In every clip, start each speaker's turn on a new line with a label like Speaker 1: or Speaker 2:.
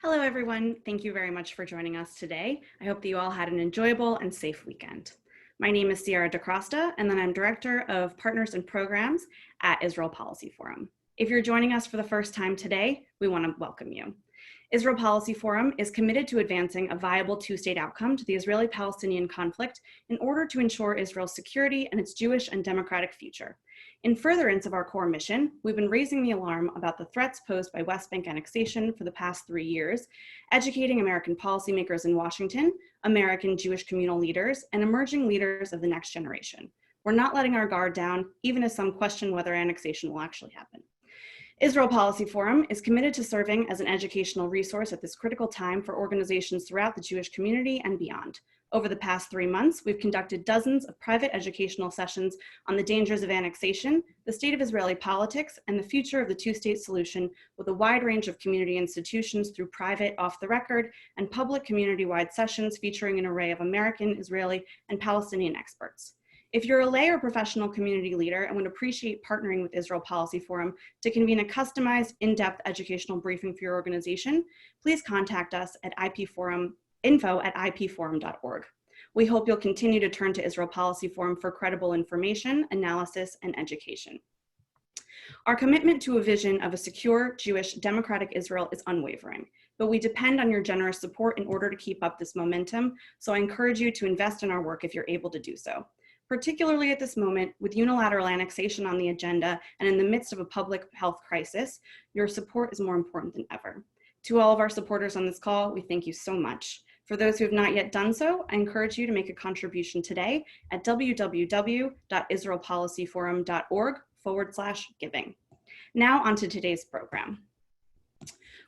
Speaker 1: Hello, everyone. Thank you very much for joining us today. I hope that you all had an enjoyable and safe weekend. My name is Sierra DeCrosta, and then I'm Director of Partners and Programs at Israel Policy Forum. If you're joining us for the first time today, we want to welcome you. Israel Policy Forum is committed to advancing a viable two-state outcome to the Israeli-Palestinian conflict in order to ensure Israel's security and its Jewish and democratic future. In furtherance of our core mission, we've been raising the alarm about the threats posed by West Bank annexation for the past 3 years, educating American policymakers in Washington, American Jewish communal leaders, and emerging leaders of the next generation. We're not letting our guard down, even as some question whether annexation will actually happen. Israel Policy Forum is committed to serving as an educational resource at this critical time for organizations throughout the Jewish community and beyond. Over the past 3 months, we've conducted dozens of private educational sessions on the dangers of annexation, the state of Israeli politics, and the future of the two-state solution with a wide range of community institutions through private, off-the-record, and public community-wide sessions featuring an array of American, Israeli, and Palestinian experts. If you're a lay or professional community leader and would appreciate partnering with Israel Policy Forum to convene a customized, in-depth educational briefing for your organization, please contact us at info@ipforum.org. We hope you'll continue to turn to Israel Policy Forum for credible information, analysis, and education. Our commitment to a vision of a secure, Jewish, democratic Israel is unwavering, but we depend on your generous support in order to keep up this momentum, so I encourage you to invest in our work if you're able to do so. Particularly at this moment, with unilateral annexation on the agenda and in the midst of a public health crisis, your support is more important than ever. To all of our supporters on this call, we thank you so much. For those who have not yet done so, I encourage you to make a contribution today at www.israelpolicyforum.org/giving. Now on to today's program.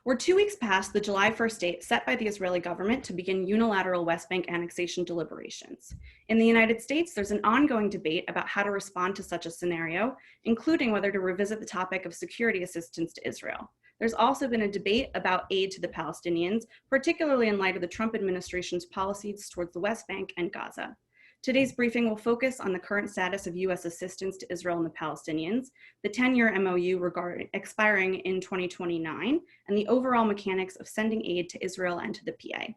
Speaker 1: We're 2 weeks past the July 1st date set by the Israeli government to begin unilateral West Bank annexation deliberations. In the United States, there's an ongoing debate about how to respond to such a scenario, including whether to revisit the topic of security assistance to Israel. There's also been a debate about aid to the Palestinians, particularly in light of the Trump administration's policies towards the West Bank and Gaza. Today's briefing will focus on the current status of U.S. assistance to Israel and the Palestinians, the 10-year MOU expiring in 2029, and the overall mechanics of sending aid to Israel and to the PA.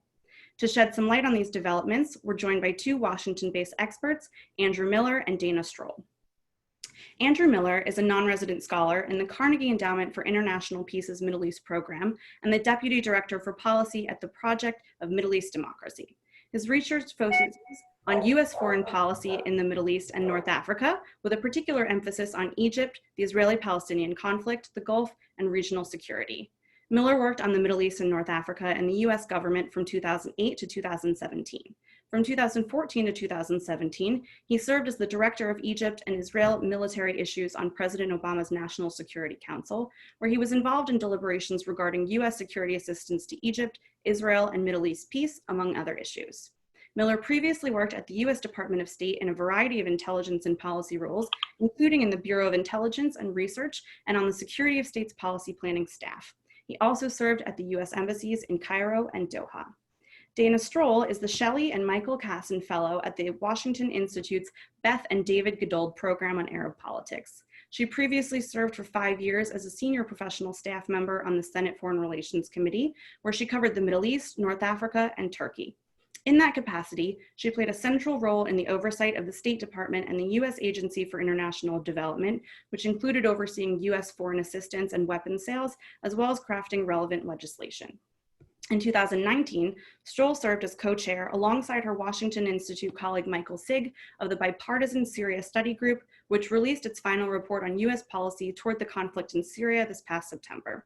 Speaker 1: To shed some light on these developments, we're joined by 2 Washington-based experts, Andrew Miller and Dana Stroul. Andrew Miller is a non-resident scholar in the Carnegie Endowment for International Peace's Middle East program and the Deputy Director for Policy at the Project of Middle East Democracy. His research focuses on U.S. foreign policy in the Middle East and North Africa, with a particular emphasis on Egypt, the Israeli-Palestinian conflict, the Gulf, and regional security. Miller worked on the Middle East and North Africa and the U.S. government from 2008 to 2017. From 2014 to 2017, he served as the director of Egypt and Israel military issues on President Obama's National Security Council, where he was involved in deliberations regarding U.S. security assistance to Egypt, Israel, and Middle East peace, among other issues. Miller previously worked at the U.S. Department of State in a variety of intelligence and policy roles, including in the Bureau of Intelligence and Research and on the Secretary of State's policy planning staff. He also served at the U.S. embassies in Cairo and Doha. Dana Stroul is the Shelly and Michael Kassen Fellow at the Washington Institute's Beth and David Geduld Program on Arab Politics. She previously served for 5 years as a senior professional staff member on the Senate Foreign Relations Committee, where she covered the Middle East, North Africa, and Turkey. In that capacity, she played a central role in the oversight of the State Department and the U.S. Agency for International Development, which included overseeing U.S. foreign assistance and weapons sales, as well as crafting relevant legislation. In 2019, Stroul served as co-chair alongside her Washington Institute colleague Michael Sigg of the bipartisan Syria Study Group, which released its final report on U.S. policy toward the conflict in Syria this past September.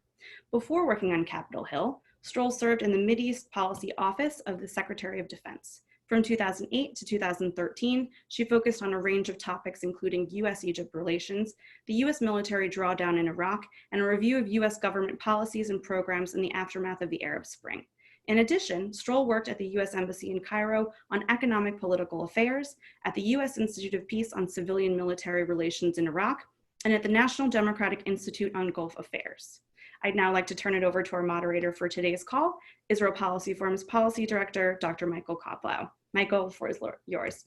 Speaker 1: Before working on Capitol Hill, Stroul served in the Mideast Policy Office of the Secretary of Defense. From 2008 to 2013, she focused on a range of topics including U.S.-Egypt relations, the U.S. military drawdown in Iraq, and a review of U.S. government policies and programs in the aftermath of the Arab Spring. In addition, Stroul worked at the U.S. Embassy in Cairo on economic political affairs, at the U.S. Institute of Peace on civilian-military relations in Iraq, and at the National Democratic Institute on Gulf Affairs. I'd now like to turn it over to our moderator for today's call, Israel Policy Forum's Policy Director, Dr. Michael Koplow. Michael, the floor is yours.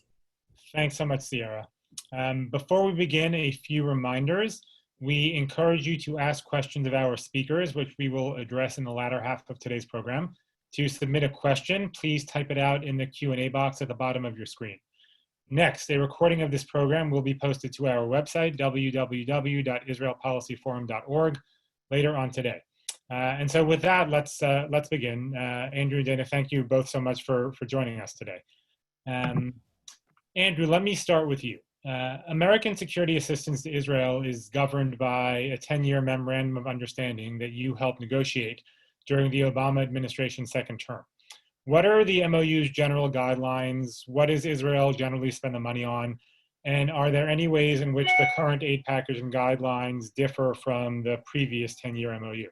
Speaker 2: Thanks so much, Sierra. Before we begin, a few reminders. We encourage you to ask questions of our speakers, which we will address in the latter half of today's program. To submit a question, please type it out in the Q&A box at the bottom of your screen. Next, a recording of this program will be posted to our website, www.israelpolicyforum.org, later on today. And so with that, let's begin. Andrew and Dana, thank you both so much for joining us today. Andrew, let me start with you. American security assistance to Israel is governed by a 10-year memorandum of understanding that you helped negotiate during the Obama administration's second term. What are the MOU's general guidelines? What does Israel generally spend the money on? And are there any ways in which the current aid package and guidelines differ from the previous 10-year MOU?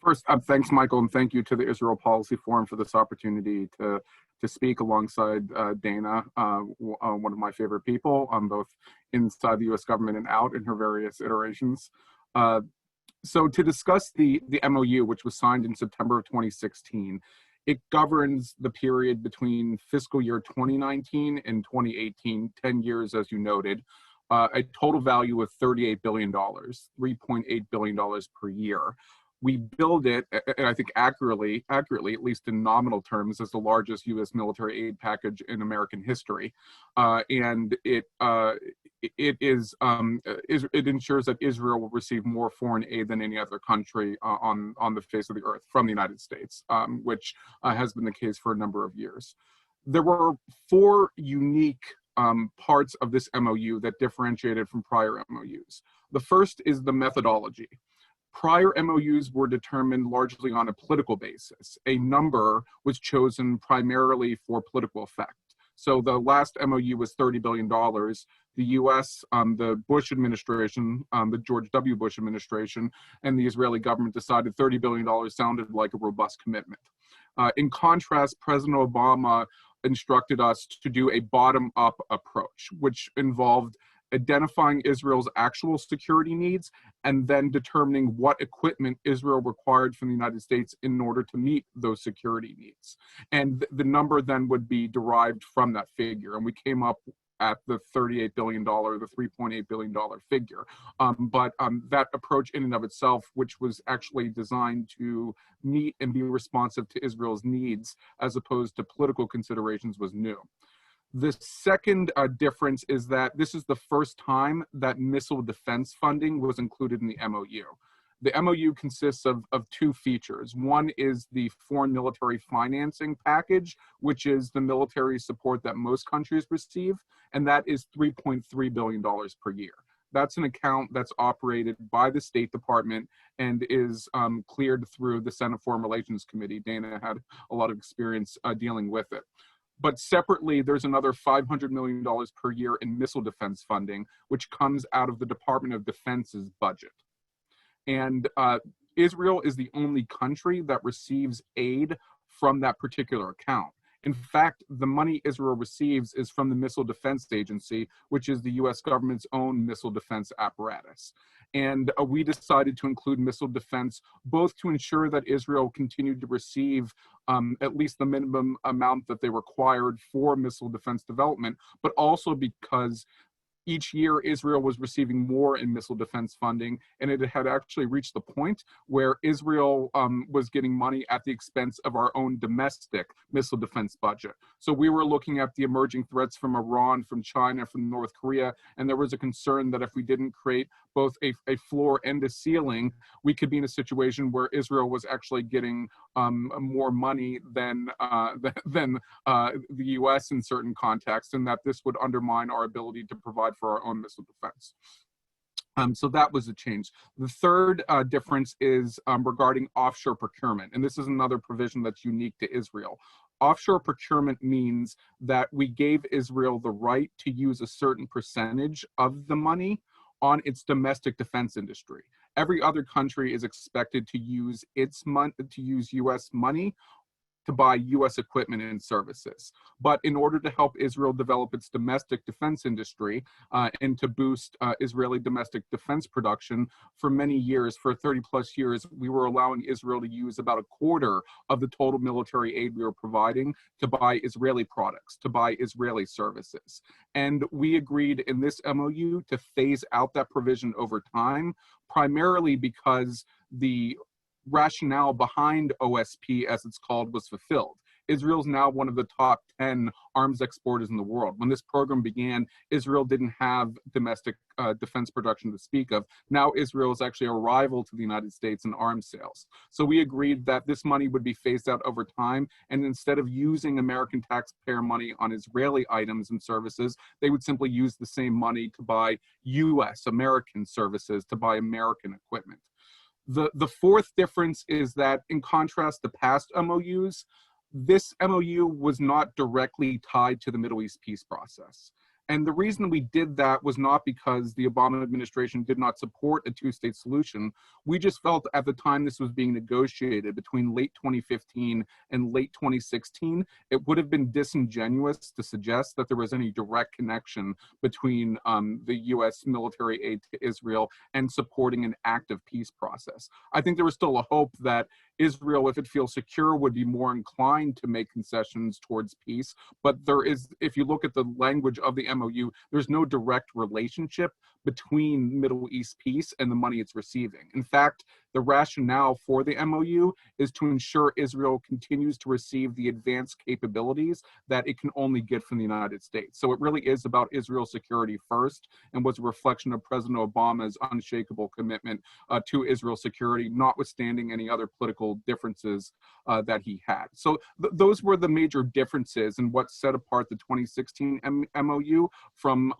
Speaker 3: First, thanks, Michael, and thank you to the Israel Policy Forum for this opportunity to speak alongside Dana, one of my favorite people, both inside the U.S. government and out in her various iterations. So to discuss the MOU, which was signed in September of 2016, it governs the period between fiscal year 2019 and 2018, 10 years, as you noted, a total value of $38 billion, $3.8 billion per year. We billed it, and I think accurately, at least in nominal terms, as the largest U.S. military aid package in American history, and it ensures that Israel will receive more foreign aid than any other country on the face of the earth from the United States, which has been the case for a number of years. There were four unique parts of this MOU that differentiated from prior MOUs. The first is the methodology. Prior MOUs were determined largely on a political basis. A number was chosen primarily for political effect. So the last MOU was $30 billion. The US, the Bush administration, the George W. Bush administration, and the Israeli government decided $30 billion sounded like a robust commitment. In contrast, President Obama instructed us to do a bottom-up approach, which involved identifying Israel's actual security needs and then determining what equipment Israel required from the United States in order to meet those security needs. And the number then would be derived from that figure. And we came up at the $38 billion, the $3.8 billion figure. But that approach in and of itself, which was actually designed to meet and be responsive to Israel's needs as opposed to political considerations, was new. The second difference is that this is the first time that missile defense funding was included in the MOU. The MOU consists of two features. One is the foreign military financing package, which is the military support that most countries receive, and that is $3.3 billion per year. That's an account that's operated by the State Department and is cleared through the Senate Foreign Relations Committee. Dana had a lot of experience dealing with it. But separately, there's another $500 million per year in missile defense funding, which comes out of the Department of Defense's budget. And Israel is the only country that receives aid from that particular account. In fact, the money Israel receives is from the Missile Defense Agency, which is the US government's own missile defense apparatus. And we decided to include missile defense, both to ensure that Israel continued to receive at least the minimum amount that they required for missile defense development, but also because each year Israel was receiving more in missile defense funding, and it had actually reached the point where Israel was getting money at the expense of our own domestic missile defense budget. So we were looking at the emerging threats from Iran, from China, from North Korea, and there was a concern that if we didn't create both a floor and a ceiling, we could be in a situation where Israel was actually getting more money than the US in certain contexts, and that this would undermine our ability to provide for our own missile defense. So that was a change. The third difference is regarding offshore procurement, and this is another provision that's unique to Israel. Offshore procurement means that we gave Israel the right to use a certain percentage of the money on its domestic defense industry. Every other country is expected to use its money, to use US money to buy US equipment and services. But in order to help Israel develop its domestic defense industry and to boost Israeli domestic defense production, for many years, for 30 plus years, we were allowing Israel to use about a quarter of the total military aid we were providing to buy Israeli products, to buy Israeli services. And we agreed in this MOU to phase out that provision over time, primarily because the rationale behind OSP, as it's called, was fulfilled. Israel is now one of the top 10 arms exporters in the world. When this program began, Israel didn't have domestic defense production to speak of. Now Israel is actually a rival to the United States in arms sales. So we agreed that this money would be phased out over time, and instead of using American taxpayer money on Israeli items and services, they would simply use the same money to buy US, American services, to buy American equipment. The fourth difference is that, in contrast to past MOUs, this MOU was not directly tied to the Middle East peace process. And the reason we did that was not because the Obama administration did not support a two-state solution. We just felt at the time this was being negotiated between late 2015 and late 2016, it would have been disingenuous to suggest that there was any direct connection between the US military aid to Israel and supporting an active peace process. I think there was still a hope that Israel, if it feels secure, would be more inclined to make concessions towards peace. But there is, if you look at the language of the MOU, there's no direct relationship between Middle East peace and the money it's receiving. In fact, the rationale for the MOU is to ensure Israel continues to receive the advanced capabilities that it can only get from the United States. So it really is about Israel's security first, and was a reflection of President Obama's unshakable commitment to Israel's security, notwithstanding any other political differences that he had. So those were the major differences in what set apart the 2016 MOU from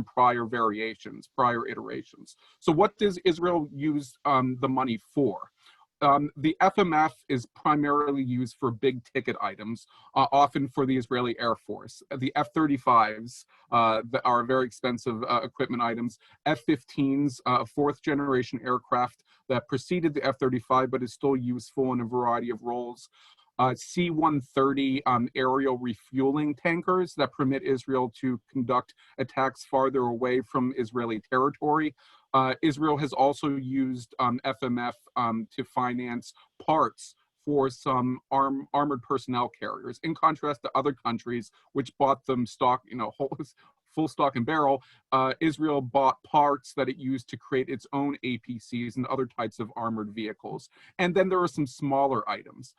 Speaker 3: prior variations, prior iterations. So what does Israel use the money for? The FMF is primarily used for big ticket items, often for the Israeli Air Force. The F-35s that are very expensive equipment items, F-15s, fourth generation aircraft that preceded the F-35 but is still useful in a variety of roles. C-130 aerial refueling tankers that permit Israel to conduct attacks farther away from Israeli territory. Israel has also used FMF to finance parts for some armored personnel carriers. In contrast to other countries which bought them stock, full stock and barrel, Israel bought parts that it used to create its own APCs and other types of armored vehicles. And then there are some smaller items.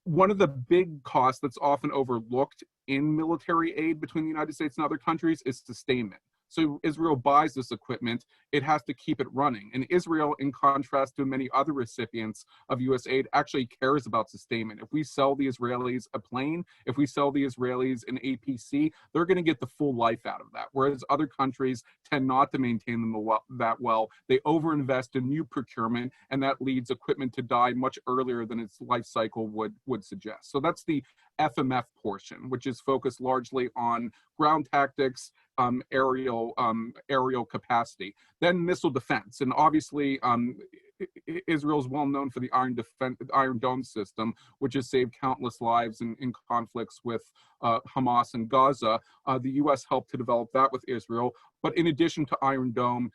Speaker 3: One of the big costs that's often overlooked in military aid between the United States and other countries is sustainment. So Israel buys this equipment, it has to keep it running. And Israel, in contrast to many other recipients of US aid, actually cares about sustainment. If we sell the Israelis a plane, if we sell the Israelis an APC, they're going to get the full life out of that. Whereas other countries tend not to maintain them that well. They overinvest in new procurement, and that leads equipment to die much earlier than its life cycle would suggest. So that's the FMF portion, which is focused largely on ground tactics, aerial capacity. Then missile defense, and obviously Israel is well known for the Iron Dome system, which has saved countless lives in conflicts with Hamas and Gaza. The U.S. helped to develop that with Israel. But in addition to Iron Dome,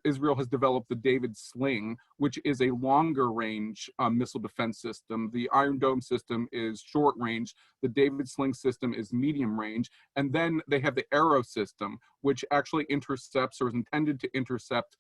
Speaker 3: Israel has developed the David Sling, which is a longer range missile defense system. The Iron Dome system is short range. The David Sling system is medium range. And then they have the Arrow system, which actually intercepts, or is intended to intercept,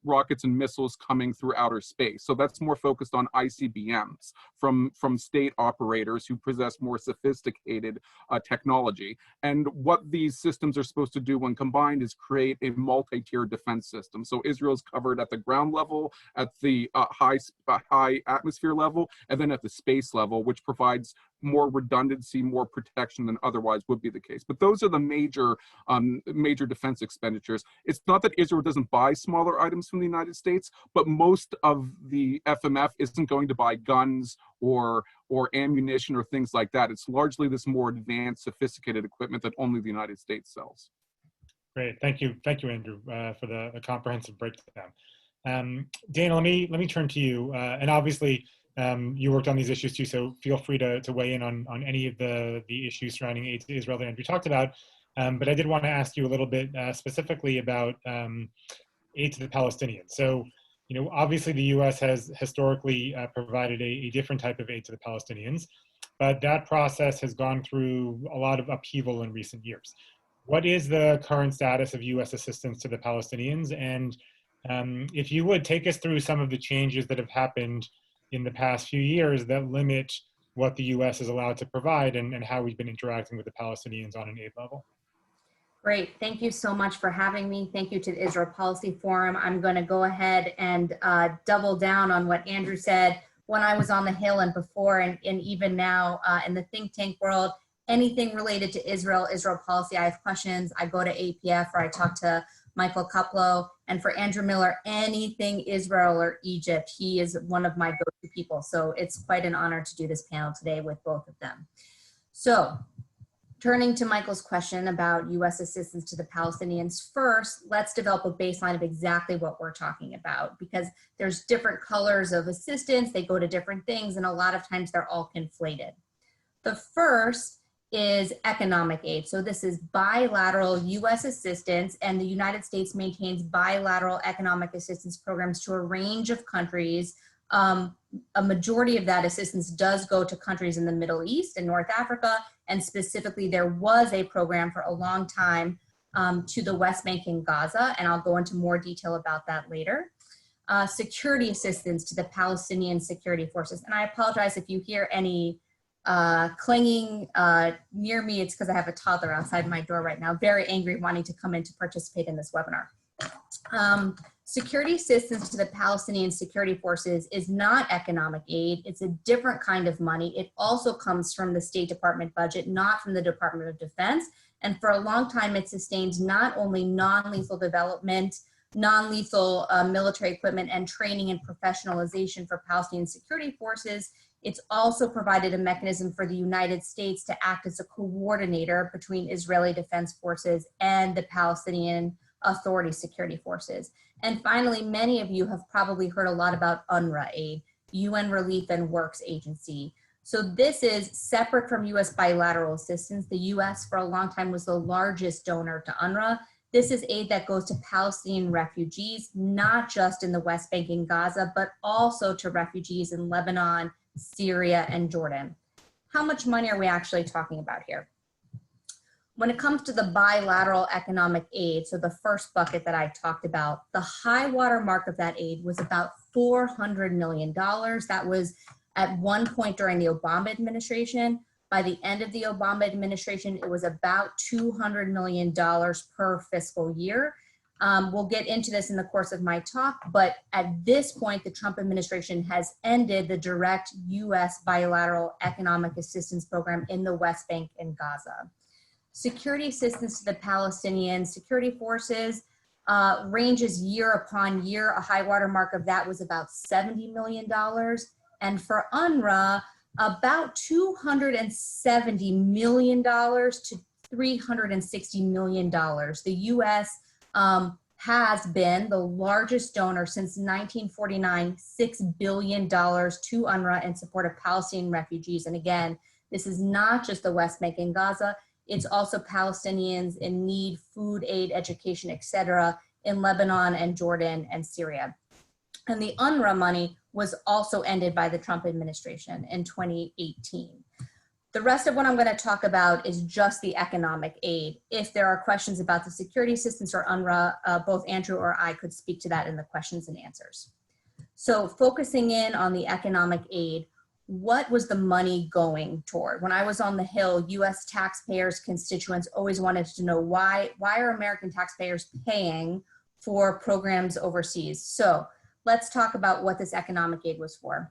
Speaker 3: rockets and missiles coming through outer space. So that's more focused on ICBMs from state operators who possess more sophisticated technology. And what these systems are supposed to do when combined is create a multi-tier defense system. So Israel is covered at the ground level, at the high atmosphere level, and then at the space level, which provides more redundancy, more protection than otherwise would be the case. But those are the major defense expenditures. It's not that Israel doesn't buy smaller items from the United States, but most of the FMF isn't going to buy guns or ammunition or things like that. It's largely this more advanced, sophisticated equipment that only the United States sells.
Speaker 2: Great, thank you, Andrew, for the comprehensive breakdown. Dana, let me turn to you, and obviously You worked on these issues too, so feel free to weigh in on any of the issues surrounding aid to Israel that Andrew talked about. But I did want to ask you a little bit specifically about aid to the Palestinians. So, obviously the U.S. has historically provided a different type of aid to the Palestinians, but that process has gone through a lot of upheaval in recent years. What is the current status of U.S. assistance to the Palestinians? And if you would take us through some of the changes that have happened in the past few years that limit what the U.S. is allowed to provide and how we've been interacting with the Palestinians on an aid level.
Speaker 4: Great. Thank you so much for having me. Thank you to the Israel Policy Forum. I'm going to go ahead and double down on what Andrew said when I was on the Hill and before, and even now in the think tank world. Anything related to Israel policy, I have questions. I go to APF or I talk to Michael Koplow. And for Andrew Miller, anything Israel or Egypt, he is one of my go-to people. So it's quite an honor to do this panel today with both of them. So turning to Michael's question about U.S. assistance to the Palestinians, first, let's develop a baseline of exactly what we're talking about, because there's different colors of assistance, they go to different things, and a lot of times they're all conflated. The first is economic aid. So this is bilateral U.S. assistance, and the United States maintains bilateral economic assistance programs to a range of countries. A majority of that assistance does go to countries in the Middle East and North Africa, and specifically there was a program for a long time to the West Bank and Gaza, and I'll go into more detail about that later. Security assistance to the Palestinian security forces, and I apologize if you hear any clanging near me. It's because I have a toddler outside my door right now, very angry, wanting to come in to participate in this webinar. Security assistance to the Palestinian security forces is not economic aid. It's a different kind of money. It also comes from the State Department budget, not from the Department of Defense. And for a long time, it sustains not only non-lethal development, non-lethal military equipment and training and professionalization for Palestinian security forces. It's also provided a mechanism for the United States to act as a coordinator between Israeli Defense Forces and the Palestinian Authority security forces. And finally, many of you have probably heard a lot about UNRWA aid, UN Relief and Works Agency. So this is separate from US bilateral assistance. The US for a long time was the largest donor to UNRWA. This is aid that goes to Palestinian refugees, not just in the West Bank and Gaza, but also to refugees in Lebanon, Syria, and Jordan. How much money are we actually talking about here? When it comes to the bilateral economic aid, so the first bucket that I talked about, the high water mark of that aid was about $400 million. That was at one point during the Obama administration. By the end of the Obama administration, it was about $200 million per fiscal year. We'll get into this in the course of my talk, but at this point, the Trump administration has ended the direct US bilateral economic assistance program in the West Bank and Gaza. Security assistance to the Palestinian security forces ranges year upon year. A high water mark of that was about $70 million. And for UNRWA, about $270 million to $360 million. The US has been the largest donor since 1949, $6 billion to UNRWA in support of Palestinian refugees. And again, this is not just the West Bank and Gaza, it's also Palestinians in need, food aid, education, etc. in Lebanon and Jordan and Syria. And the UNRWA money was also ended by the Trump administration in 2018. The rest of what I'm going to talk about is just the economic aid. If there are questions about the security assistance or UNRWA, both Andrew or I could speak to that in the questions and answers. So focusing in on the economic aid, what was the money going toward? When I was on the Hill, US taxpayers, constituents always wanted to know why are American taxpayers paying for programs overseas? So let's talk about what this economic aid was for.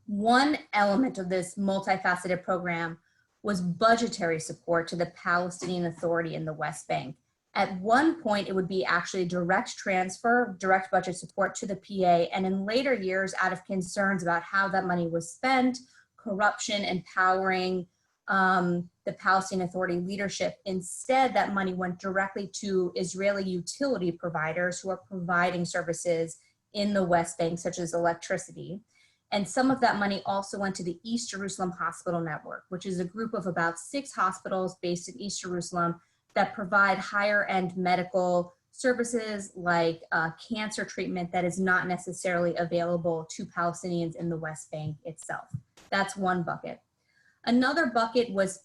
Speaker 4: One element of this multifaceted program was budgetary support to the Palestinian Authority in the West Bank. At one point, it would be actually direct transfer, direct budget support to the PA, and in later years, out of concerns about how that money was spent, corruption, empowering the Palestinian Authority leadership, instead that money went directly to Israeli utility providers who are providing services in the West Bank, such as electricity. And some of that money also went to the East Jerusalem Hospital Network, which is a group of about 6 hospitals based in East Jerusalem that provide higher end medical services like cancer treatment that is not necessarily available to Palestinians in the West Bank itself. That's one bucket. Another bucket was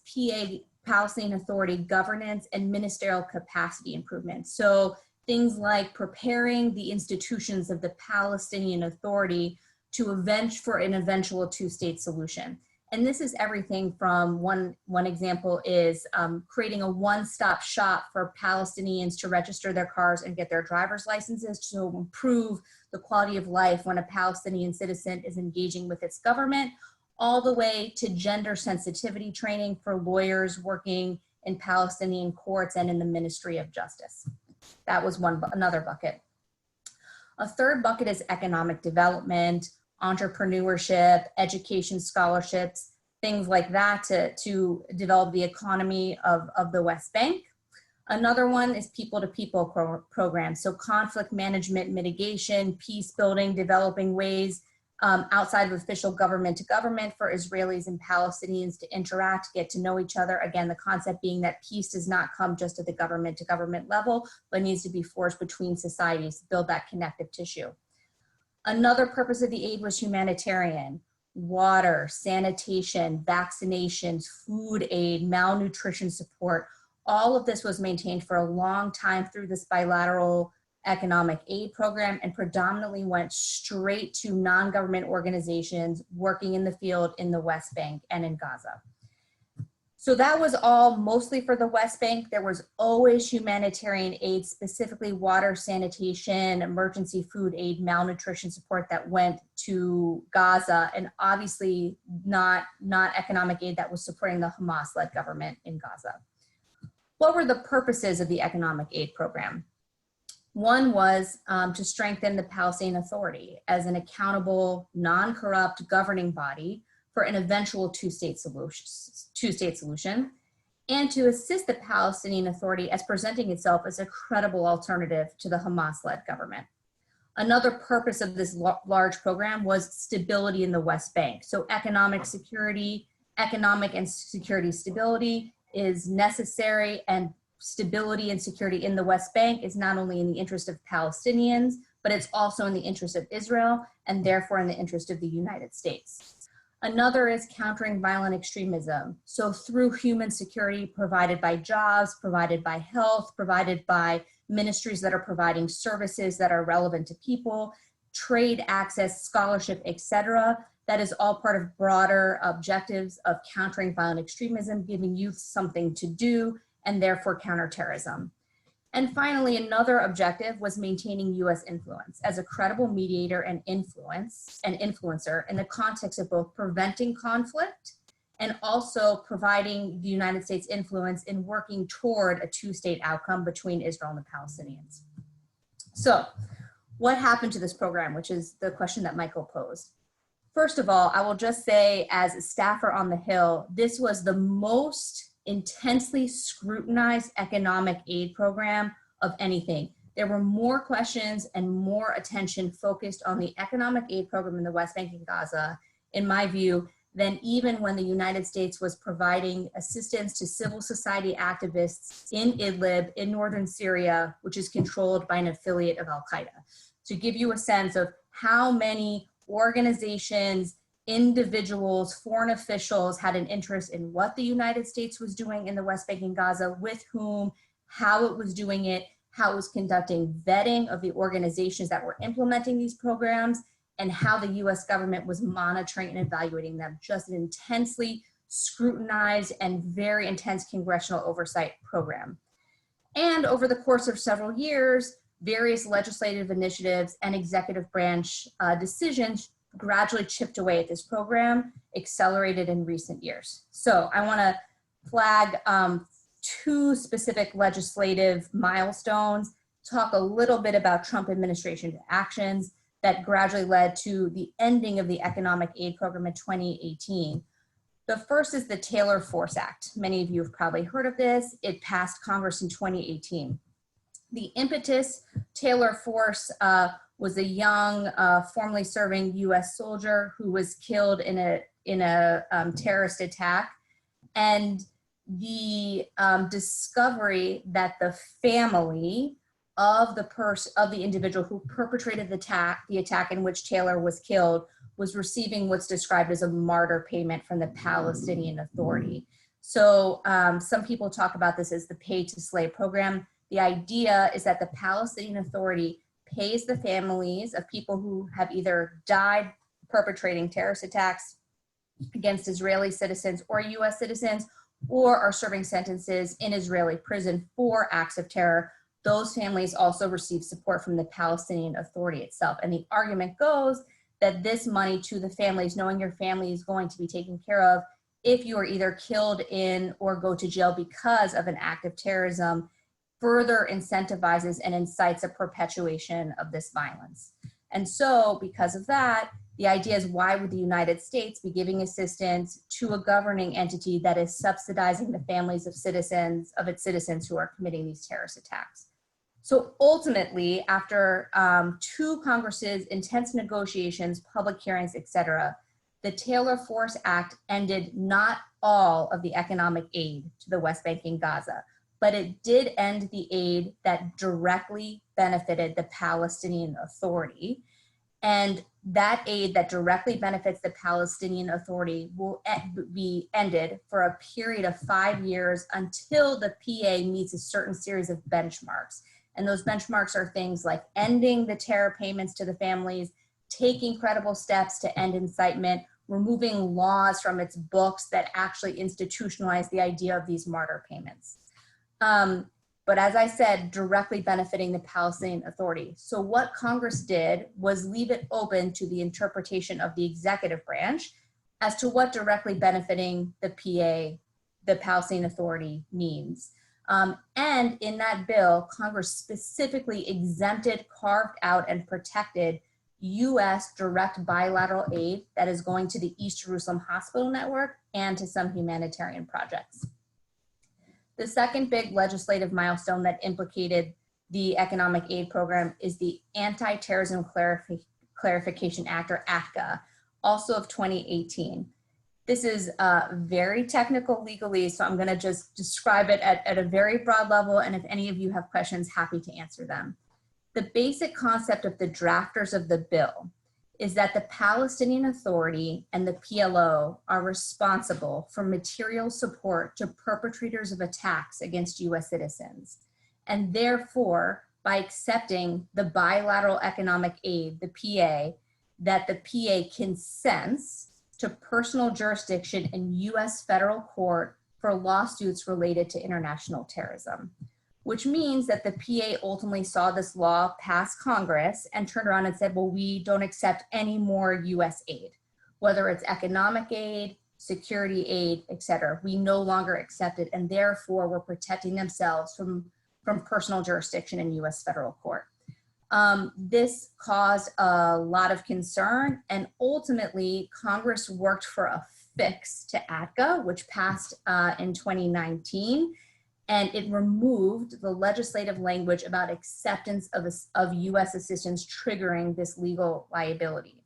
Speaker 4: Palestinian Authority governance and ministerial capacity improvement. So things like preparing the institutions of the Palestinian Authority for an eventual 2-state solution. And this is everything from one example is creating a one-stop shop for Palestinians to register their cars and get their driver's licenses to improve the quality of life when a Palestinian citizen is engaging with its government, all the way to gender sensitivity training for lawyers working in Palestinian courts and in the Ministry of Justice. That was another bucket. A third bucket is economic development, entrepreneurship, education scholarships, things like that to develop the economy of the West Bank. Another one is people-to-people programs. So conflict management, mitigation, peace building, developing ways outside of official government to government for Israelis and Palestinians to interact, get to know each other. Again, the concept being that peace does not come just at the government to government level, but needs to be forged between societies to build that connective tissue. Another purpose of the aid was humanitarian: water, sanitation, vaccinations, food aid, malnutrition support. All of this was maintained for a long time through this bilateral economic aid program and predominantly went straight to non-government organizations working in the field in the West Bank and in Gaza. So that was all mostly for the West Bank. There was always humanitarian aid, specifically water, sanitation, emergency food aid, malnutrition support that went to Gaza, and obviously not economic aid that was supporting the Hamas-led government in Gaza. What were the purposes of the economic aid program? One was to strengthen the Palestinian Authority as an accountable, non-corrupt governing body for an eventual two-state solution, and to assist the Palestinian Authority as presenting itself as a credible alternative to the Hamas-led government. Another purpose of this large program was stability in the West Bank. So economic and security stability is necessary, and stability and security in the West Bank is not only in the interest of Palestinians, but it's also in the interest of Israel and therefore in the interest of the United States. Another is countering violent extremism. So through human security provided by jobs, provided by health, provided by ministries that are providing services that are relevant to people, trade access, scholarship, etc. That is all part of broader objectives of countering violent extremism, giving youth something to do, and therefore counterterrorism. And finally, another objective was maintaining US influence as a credible mediator and influencer in the context of both preventing conflict and also providing the United States influence in working toward a two-state outcome between Israel and the Palestinians. So what happened to this program, which is the question that Michael posed? First of all, I will just say, as a staffer on the Hill, this was the most intensely scrutinized economic aid program of anything. There were more questions and more attention focused on the economic aid program in the West Bank and Gaza, in my view, than even when the United States was providing assistance to civil society activists in Idlib, in northern Syria, which is controlled by an affiliate of Al-Qaeda. To give you a sense of how many organizations, individuals, foreign officials had an interest in what the United States was doing in the West Bank and Gaza, with whom, how it was doing it, how it was conducting vetting of the organizations that were implementing these programs, and how the US government was monitoring and evaluating them. Just an intensely scrutinized and very intense congressional oversight program. And over the course of several years, various legislative initiatives and executive branch decisions gradually chipped away at this program, accelerated in recent years. So I want to flag two specific legislative milestones, talk a little bit about Trump administration actions that gradually led to the ending of the economic aid program in 2018. The first is the Taylor Force Act. Many of you have probably heard of this. It passed Congress in 2018. The impetus, Taylor Force was a young, formerly serving U.S. soldier who was killed in a terrorist attack. And the discovery that the family of the individual who perpetrated the attack in which Taylor was killed was receiving what's described as a martyr payment from the Palestinian Authority. So some people talk about this as the pay to slay program. The idea is that the Palestinian Authority pays the families of people who have either died perpetrating terrorist attacks against Israeli citizens or US citizens, or are serving sentences in Israeli prison for acts of terror. Those families also receive support from the Palestinian Authority itself. And the argument goes that this money to the families, knowing your family is going to be taken care of if you are either killed in or go to jail because of an act of terrorism, further incentivizes and incites a perpetuation of this violence. And so because of that, the idea is, why would the United States be giving assistance to a governing entity that is subsidizing the families of its citizens who are committing these terrorist attacks? So ultimately, after 2 Congresses, intense negotiations, public hearings, etc., the Taylor Force Act ended not all of the economic aid to the West Bank and Gaza, but it did end the aid that directly benefited the Palestinian Authority. And that aid that directly benefits the Palestinian Authority will be ended for a period of 5 years until the PA meets a certain series of benchmarks. And those benchmarks are things like ending the terror payments to the families, taking credible steps to end incitement, removing laws from its books that actually institutionalize the idea of these martyr payments. But as I said, directly benefiting the Palestinian Authority. So what Congress did was leave it open to the interpretation of the executive branch as to what directly benefiting the PA, the Palestinian Authority, means. And in that bill, Congress specifically exempted, carved out, and protected US direct bilateral aid that is going to the East Jerusalem Hospital Network and to some humanitarian projects. The second big legislative milestone that implicated the Economic Aid Program is the Anti-Terrorism Clarification Act, or ATCA, also of 2018. This is very technical legalese, so I'm going to just describe it at a very broad level, and if any of you have questions, happy to answer them. The basic concept of the drafters of the bill is that the Palestinian Authority and the PLO are responsible for material support to perpetrators of attacks against US citizens. And therefore, by accepting the bilateral economic aid, the PA, that the PA consents to personal jurisdiction in US federal court for lawsuits related to international terrorism, which means that the PA ultimately saw this law pass Congress and turned around and said, well, we don't accept any more US aid, whether it's economic aid, security aid, et cetera. We no longer accept it, and therefore we're protecting themselves from personal jurisdiction in US federal court. This caused a lot of concern, and ultimately Congress worked for a fix to ATCA, which passed in 2019. And it removed the legislative language about acceptance of US assistance triggering this legal liability.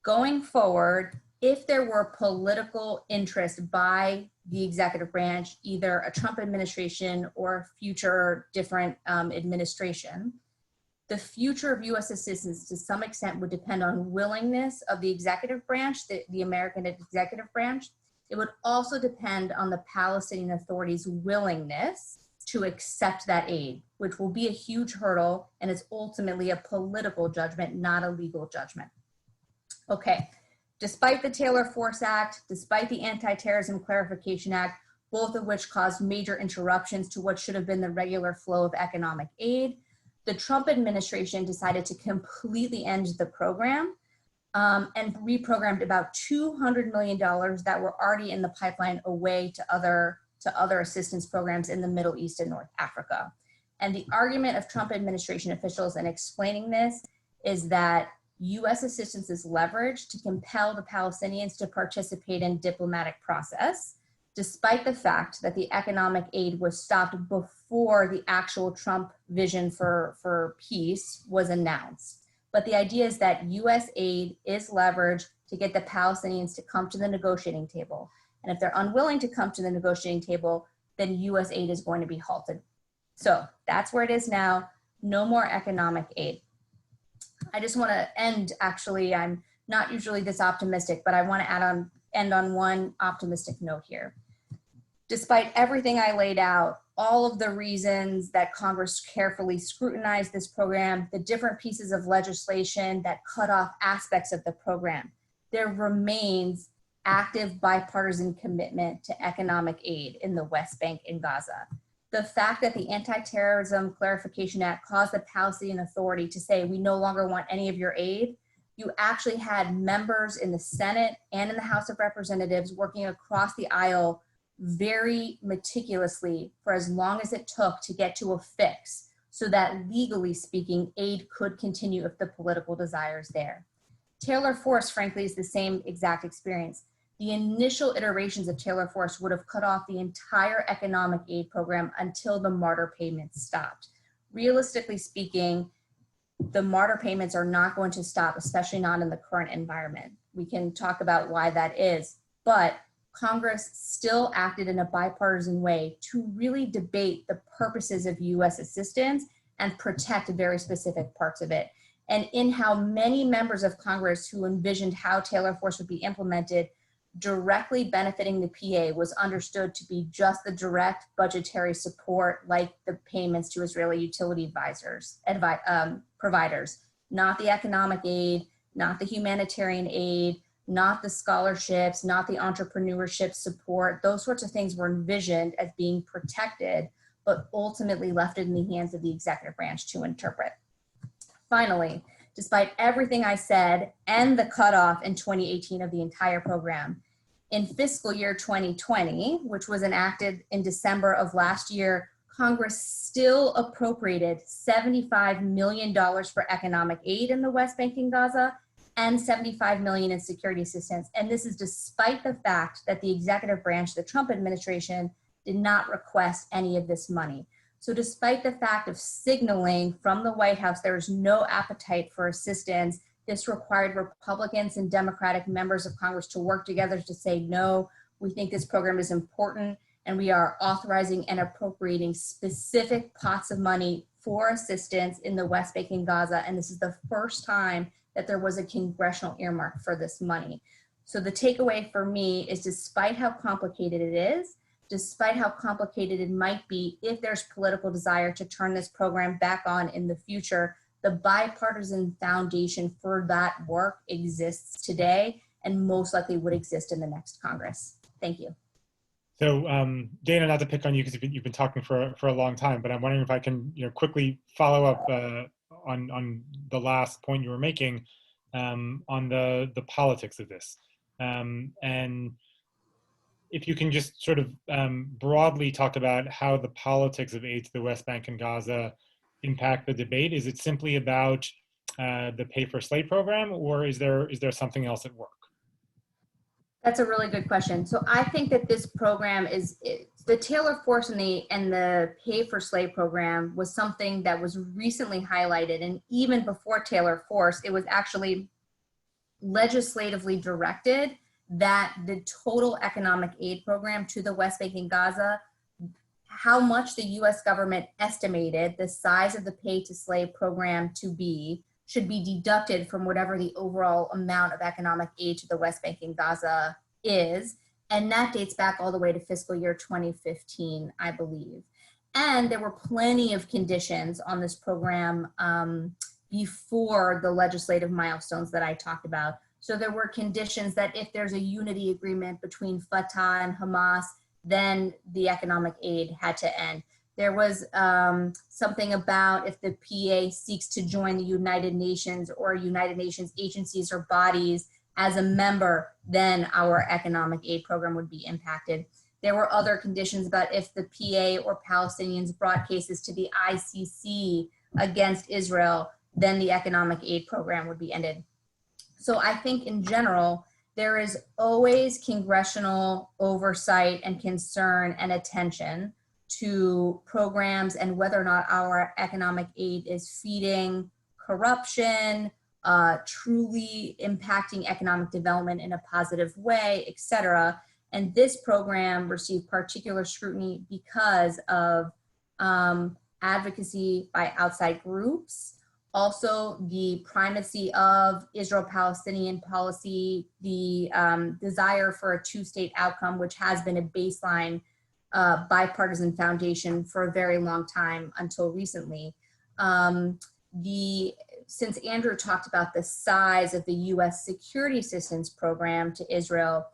Speaker 4: Going forward, if there were political interest by the executive branch, either a Trump administration or future different administration, the future of US assistance to some extent would depend on willingness of the executive branch, the American executive branch. It would also depend on the Palestinian Authority's willingness to accept that aid, which will be a huge hurdle, and it's ultimately a political judgment, not a legal judgment. Okay, despite the Taylor Force Act, despite the Anti-Terrorism Clarification Act, both of which caused major interruptions to what should have been the regular flow of economic aid, the Trump administration decided to completely end the program and reprogrammed about $200 million that were already in the pipeline away to other assistance programs in the Middle East and North Africa. And the argument of Trump administration officials in explaining this is that US assistance is leveraged to compel the Palestinians to participate in diplomatic process, despite the fact that the economic aid was stopped before the actual Trump vision for peace was announced. But the idea is that US aid is leveraged to get the Palestinians to come to the negotiating table. And if they're unwilling to come to the negotiating table, then US aid is going to be halted. So that's where it is now. No more economic aid. I just want to end, actually, I'm not usually this optimistic, but I want to end on one optimistic note here. Despite everything I laid out, all of the reasons that Congress carefully scrutinized this program, the different pieces of legislation that cut off aspects of the program, there remains active bipartisan commitment to economic aid in the West Bank and Gaza. The fact that the Anti-Terrorism Clarification Act caused the Palestinian Authority to say, we no longer want any of your aid, you actually had members in the Senate and in the House of Representatives working across the aisle very meticulously for as long as it took to get to a fix so that legally speaking, aid could continue if the political desire is there. Taylor Force, frankly, is the same exact experience. The initial iterations of Taylor Force would have cut off the entire economic aid program until the martyr payments stopped. Realistically speaking, the martyr payments are not going to stop, especially not in the current environment. We can talk about why that is, but Congress still acted in a bipartisan way to really debate the purposes of US assistance and protect very specific parts of it. And in how many members of Congress who envisioned how Taylor Force would be implemented directly benefiting the PA was understood to be just the direct budgetary support, like the payments to Israeli utility providers, not the economic aid, not the humanitarian aid, not the scholarships, not the entrepreneurship support. Those sorts of things were envisioned as being protected, but ultimately left it in the hands of the executive branch to interpret. Finally, despite everything I said and the cutoff in 2018 of the entire program, in fiscal year 2020, which was enacted in December of last year, Congress still appropriated $75 million for economic aid in the West Bank and Gaza and $75 million in security assistance. And this is despite the fact that the executive branch, the Trump administration, did not request any of this money. So despite the fact of signaling from the White House there is no appetite for assistance, this required Republicans and Democratic members of Congress to work together to say, no, we think this program is important, and we are authorizing and appropriating specific pots of money for assistance in the West Bank and Gaza. And this is the first time that there was a congressional earmark for this money. So the takeaway for me is, despite how complicated it is, despite how complicated it might be, if there's political desire to turn this program back on in the future, the bipartisan foundation for that work exists today and most likely would exist in the next Congress. Thank you.
Speaker 2: So Dana, not to pick on you because you've been talking for a long time, but I'm wondering if I can quickly follow up on the last point you were making on the politics of this. And if you can just sort of broadly talk about how the politics of aid to the West Bank and Gaza impact the debate. Is it simply about the Pay for Slay program, or is there something else at work?
Speaker 4: That's a really good question. So I think that this program is the Taylor Force and the Pay for Slay program was something that was recently highlighted, and even before Taylor Force, it was actually legislatively directed that the total economic aid program to the West Bank and Gaza, how much the US government estimated the size of the Pay to Slay program to be, should be deducted from whatever the overall amount of economic aid to the West Bank and Gaza is. And that dates back all the way to fiscal year 2015, I believe. And there were plenty of conditions on this program before the legislative milestones that I talked about. So there were conditions that if there's a unity agreement between Fatah and Hamas, then the economic aid had to end. There was something about if the PA seeks to join the United Nations or United Nations agencies or bodies as a member, then our economic aid program would be impacted. There were other conditions about if the PA or Palestinians brought cases to the ICC against Israel, then the economic aid program would be ended. So I think in general, there is always congressional oversight and concern and attention to programs and whether or not our economic aid is feeding corruption truly impacting economic development in a positive way, et cetera. And this program received particular scrutiny because of advocacy by outside groups, also the primacy of Israel-Palestinian policy, the desire for a two-state outcome, which has been a baseline bipartisan foundation for a very long time until recently. Since Andrew talked about the size of the US security assistance program to Israel,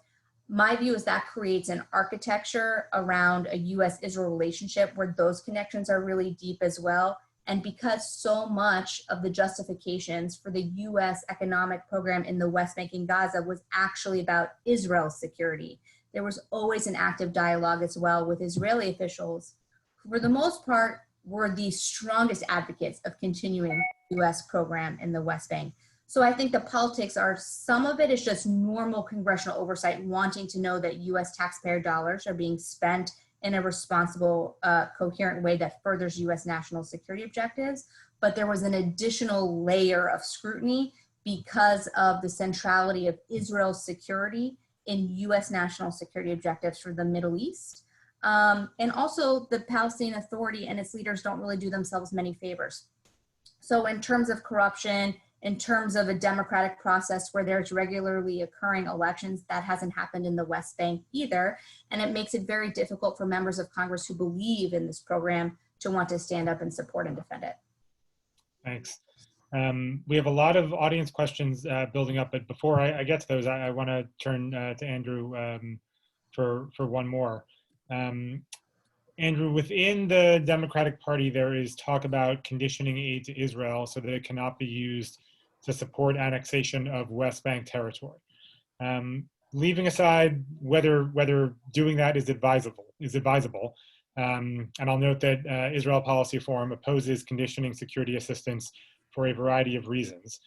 Speaker 4: my view is that creates an architecture around a US-Israel relationship where those connections are really deep as well. And because so much of the justifications for the US economic program in the West Bank and Gaza was actually about Israel's security, there was always an active dialogue as well with Israeli officials, who for the most part were the strongest advocates of continuing the US program in the West Bank. So I think the politics are, some of it is just normal congressional oversight, wanting to know that US taxpayer dollars are being spent in a responsible, coherent way that furthers US national security objectives. But there was an additional layer of scrutiny because of the centrality of Israel's security in US national security objectives for the Middle East. And also the Palestinian Authority and its leaders don't really do themselves many favors. So in terms of corruption, in terms of a democratic process where there's regularly occurring elections, that hasn't happened in the West Bank either. And it makes it very difficult for members of Congress who believe in this program to want to stand up and support and defend it.
Speaker 2: Thanks. We have a lot of audience questions building up, but before I get to those, I want to turn to Andrew for one more. Andrew, within the Democratic Party, there is talk about conditioning aid to Israel so that it cannot be used to support annexation of West Bank territory. Leaving aside whether doing that is advisable, and I'll note that Israel Policy Forum opposes conditioning security assistance for a variety of reasons.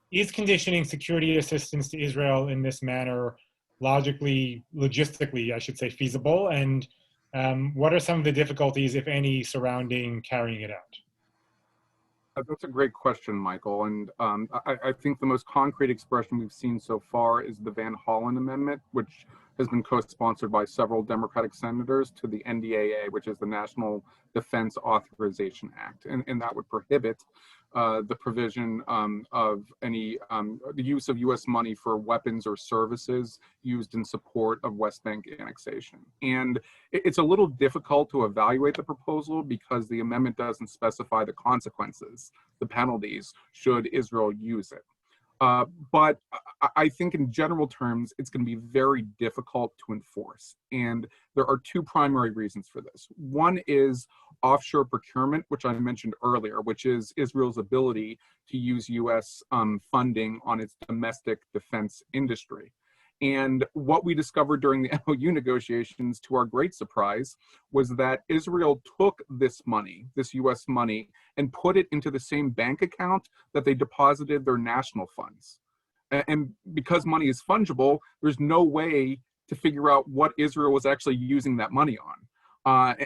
Speaker 2: Is conditioning security assistance to Israel in this manner logistically, I should say, feasible? And what are some of the difficulties, if any, surrounding carrying it out?
Speaker 3: That's a great question, Michael. And I think the most concrete expression we've seen so far is the Van Hollen Amendment, which has been co-sponsored by several Democratic senators to the NDAA, which is the National Defense Authorization Act. And that would prohibit the provision of any the use of U.S. money for weapons or services used in support of West Bank annexation. And it's a little difficult to evaluate the proposal because the amendment doesn't specify the consequences, the penalties, should Israel use it. But I think in general terms, it's going to be very difficult to enforce. And there are two primary reasons for this. One is offshore procurement, which I mentioned earlier, which is Israel's ability to use U.S. funding on its domestic defense industry. And what we discovered during the MOU negotiations, to our great surprise, was that Israel took this money, this US money, and put it into the same bank account that they deposited their national funds. And because money is fungible, there's no way to figure out what Israel was actually using that money on.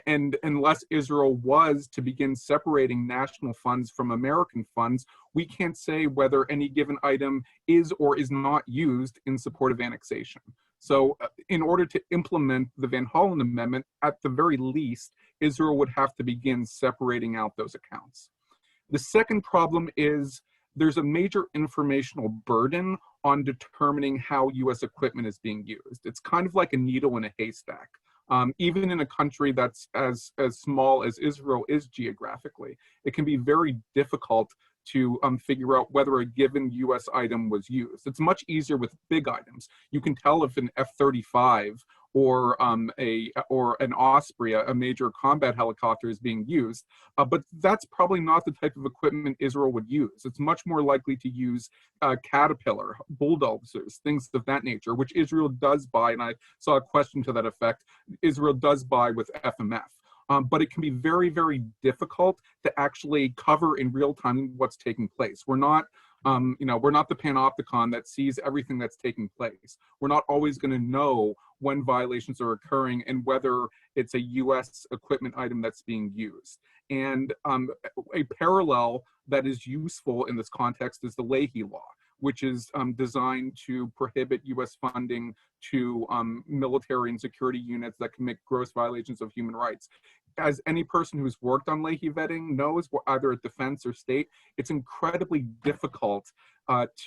Speaker 3: And unless Israel was to begin separating national funds from American funds, we can't say whether any given item is or is not used in support of annexation. So in order to implement the Van Hollen Amendment, at the very least, Israel would have to begin separating out those accounts. The second problem is there's a major informational burden on determining how US equipment is being used. It's kind of like a needle in a haystack. Even in a country that's as small as Israel is geographically, it can be very difficult to figure out whether a given US item was used. It's much easier with big items. You can tell if an F-35 or an Osprey, a major combat helicopter, is being used, but that's probably not the type of equipment Israel would use. It's much more likely to use Caterpillar, bulldozers, things of that nature, which Israel does buy, and I saw a question to that effect. Israel does buy with FMF. But it can be very, very difficult to actually cover in real time what's taking place. We're not, we're not the panopticon that sees everything that's taking place. We're not always going to know when violations are occurring and whether it's a U.S. equipment item that's being used. And a parallel that is useful in this context is the Leahy Law, which is designed to prohibit U.S. funding to military and security units that commit gross violations of human rights. As any person who's worked on Leahy vetting knows, either at defense or state, it's incredibly difficult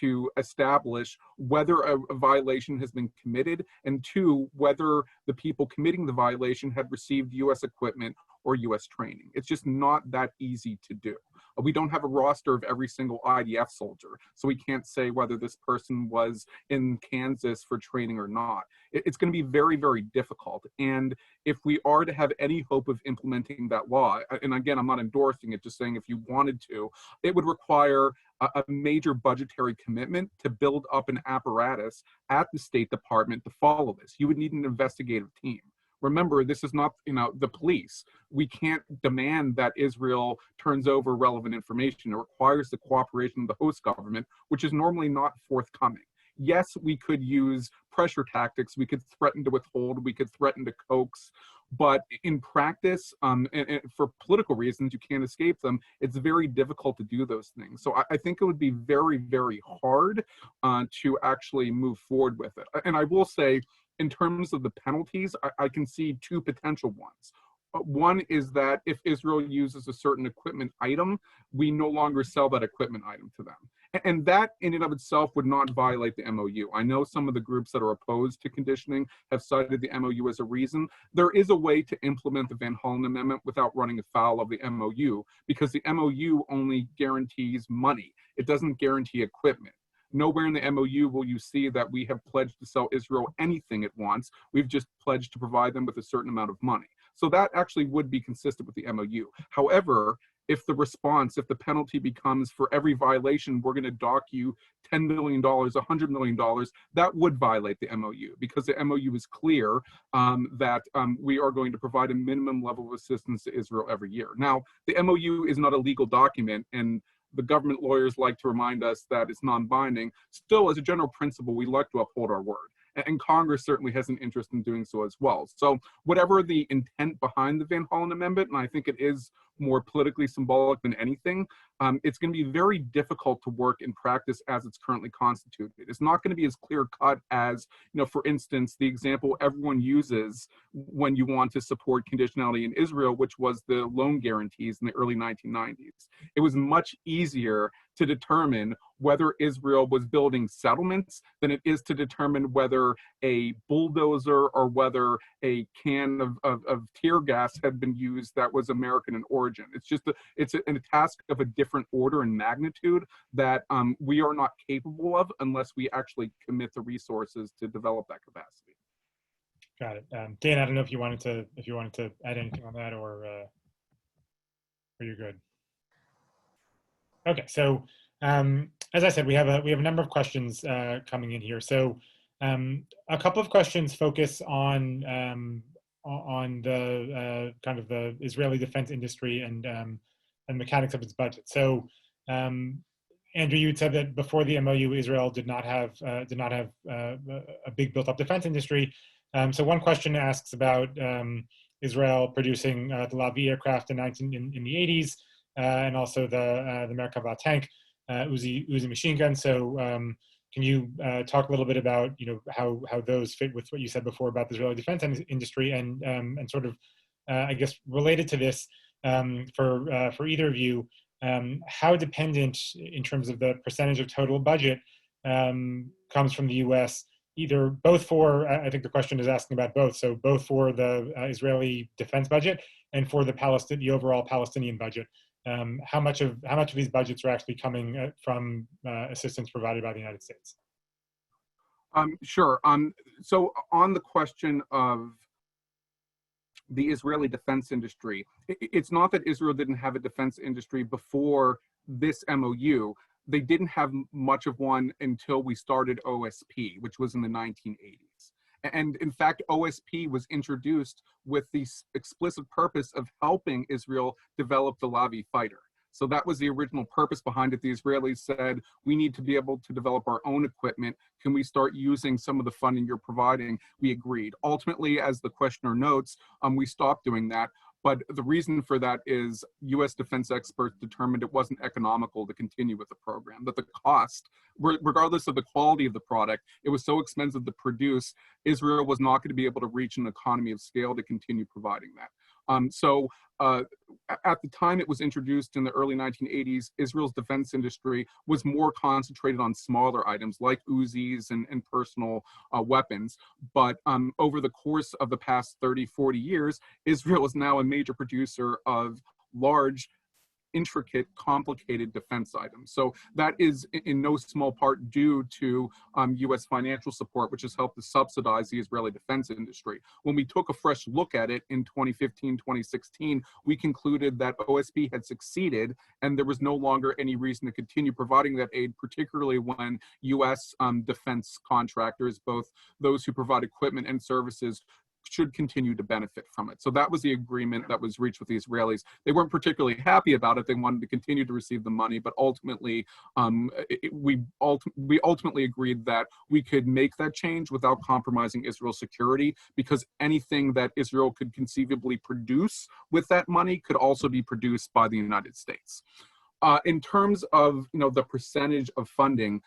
Speaker 3: to establish whether a violation has been committed, and two, whether the people committing the violation had received U.S. equipment or U.S. training. It's just not that easy to do. We don't have a roster of every single IDF soldier, so we can't say whether this person was in Kansas for training or not. It's going to be very, very difficult. And if we are to have any hope of implementing that law, and again, I'm not endorsing it, just saying if you wanted to, it would require a major budgetary commitment to build up an apparatus at the State Department to follow this. You would need an investigative team. Remember, this is not, the police. We can't demand that Israel turns over relevant information. It requires the cooperation of the host government, which is normally not forthcoming. Yes, we could use pressure tactics. We could threaten to withhold. We could threaten to coax. But in practice, and for political reasons, you can't escape them. It's very difficult to do those things. So I think it would be very, very hard to actually move forward with it. And I will say, in terms of the penalties, I can see two potential ones. One is that if Israel uses a certain equipment item, we no longer sell that equipment item to them. And that in and of itself would not violate the MOU. I know some of the groups that are opposed to conditioning have cited the MOU as a reason. There is a way to implement the Van Hollen Amendment without running afoul of the MOU, because the MOU only guarantees money. It doesn't guarantee equipment. Nowhere in the MOU will you see that we have pledged to sell Israel anything it wants. We've just pledged to provide them with a certain amount of money. So that actually would be consistent with the MOU. However, if the penalty becomes for every violation, we're going to dock you $10 million, $100 million, that would violate the MOU, because the MOU is clear that we are going to provide a minimum level of assistance to Israel every year. Now, the MOU is not a legal document, and the government lawyers like to remind us that it's non-binding. Still, as a general principle, we like to uphold our word. And Congress certainly has an interest in doing so as well. So whatever the intent behind the Van Hollen Amendment, and I think it is more politically symbolic than anything, it's going to be very difficult to work in practice as it's currently constituted. It's not going to be as clear cut as, for instance, the example everyone uses when you want to support conditionality in Israel, which was the loan guarantees in the early 1990s. It was much easier to determine whether Israel was building settlements than it is to determine whether a bulldozer or whether a can of tear gas had been used that was American in origin. It's just a task of a different order and magnitude that we are not capable of unless we actually commit the resources to develop that capacity.
Speaker 2: Got it. Dan, I don't know if you wanted to add anything on that, or you're good. Okay, so as I said, we have a number of questions coming in here. So a couple of questions focus on the kind of the Israeli defense industry and mechanics of its budget. So Andrew, you had said that before the MOU, Israel did not have a big built-up defense industry. So one question asks about Israel producing the Lavi aircraft in the 80s, and also the Merkava tank, Uzi machine gun. So can you talk a little bit about how those fit with what you said before about the Israeli defense industry, and sort of I guess related to this, for either of you, how dependent in terms of the percentage of total budget comes from the U.S. both for, I think the question is asking about both, so both for the Israeli defense budget and for the overall Palestinian budget. How much of these budgets are actually coming from assistance provided by the United States?
Speaker 3: Sure. So on the question of the Israeli defense industry, it's not that Israel didn't have a defense industry before this MOU. They didn't have much of one until we started OSP, which was in the 1980s. And in fact, OSP was introduced with the explicit purpose of helping Israel develop the Lavi fighter. So that was the original purpose behind it. The Israelis said, we need to be able to develop our own equipment. Can we start using some of the funding you're providing? We agreed. Ultimately, as the questioner notes, we stopped doing that. But the reason for that is US defense experts determined it wasn't economical to continue with the program, that the cost, regardless of the quality of the product, it was so expensive to produce, Israel was not going to be able to reach an economy of scale to continue providing that. At the time it was introduced in the early 1980s, Israel's defense industry was more concentrated on smaller items like Uzis and personal weapons. But over the course of the past 30, 40 years, Israel is now a major producer of large, intricate, complicated defense items. So that is in no small part due to US financial support, which has helped to subsidize the Israeli defense industry. When we took a fresh look at it in 2015, 2016, we concluded that OSP had succeeded and there was no longer any reason to continue providing that aid, particularly when US defense contractors, both those who provide equipment and services, should continue to benefit from it. So that was the agreement that was reached with the Israelis. They weren't particularly happy about it. They wanted to continue to receive the money, but ultimately, we ultimately agreed that we could make that change without compromising Israel's security, because anything that Israel could conceivably produce with that money could also be produced by the United States. In terms of the percentage of funding,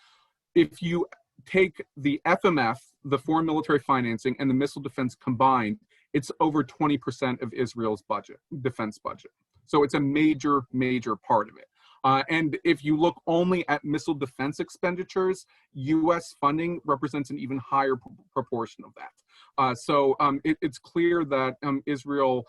Speaker 3: if you take the FMF, the foreign military financing, and the missile defense combined, it's over 20% of Israel's budget, defense budget. So it's a major, major part of it. And if you look only at missile defense expenditures, US funding represents an even higher proportion of that. It's clear that Israel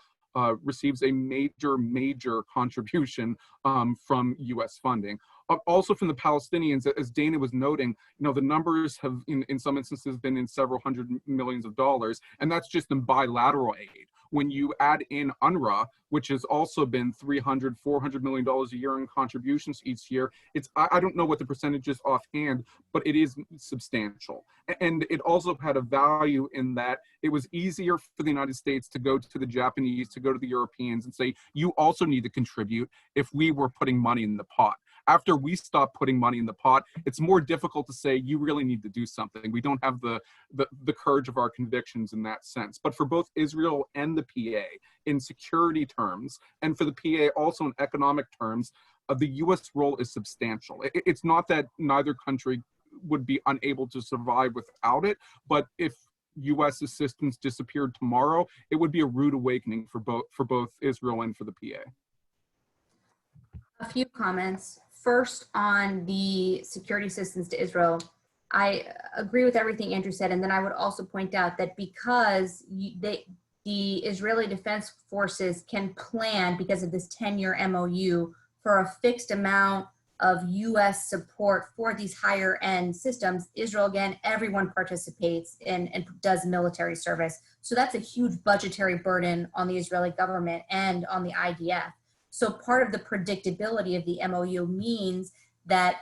Speaker 3: receives a major, major contribution from US funding. Also from the Palestinians, as Dana was noting, the numbers have in some instances been in several hundred millions of dollars, and that's just in bilateral aid. When you add in UNRWA, which has also been $300, $400 million a year in contributions each year, I don't know what the percentage is offhand, but it is substantial. And it also had a value in that it was easier for the United States to go to the Japanese, to go to the Europeans and say, you also need to contribute, if we were putting money in the pot. After we stop putting money in the pot, it's more difficult to say, you really need to do something. We don't have the courage of our convictions in that sense. But for both Israel and the PA, in security terms, and for the PA also in economic terms, the US role is substantial. It's not that neither country would be unable to survive without it, but if US assistance disappeared tomorrow, it would be a rude awakening for both Israel and for the PA.
Speaker 4: A few comments. First, on the security assistance to Israel, I agree with everything Andrew said, and then I would also point out that because the Israeli Defense Forces can plan, because of this 10-year MOU, for a fixed amount of US support for these higher end systems, Israel, again, everyone participates and does military service. So that's a huge budgetary burden on the Israeli government and on the IDF. So part of the predictability of the MOU means that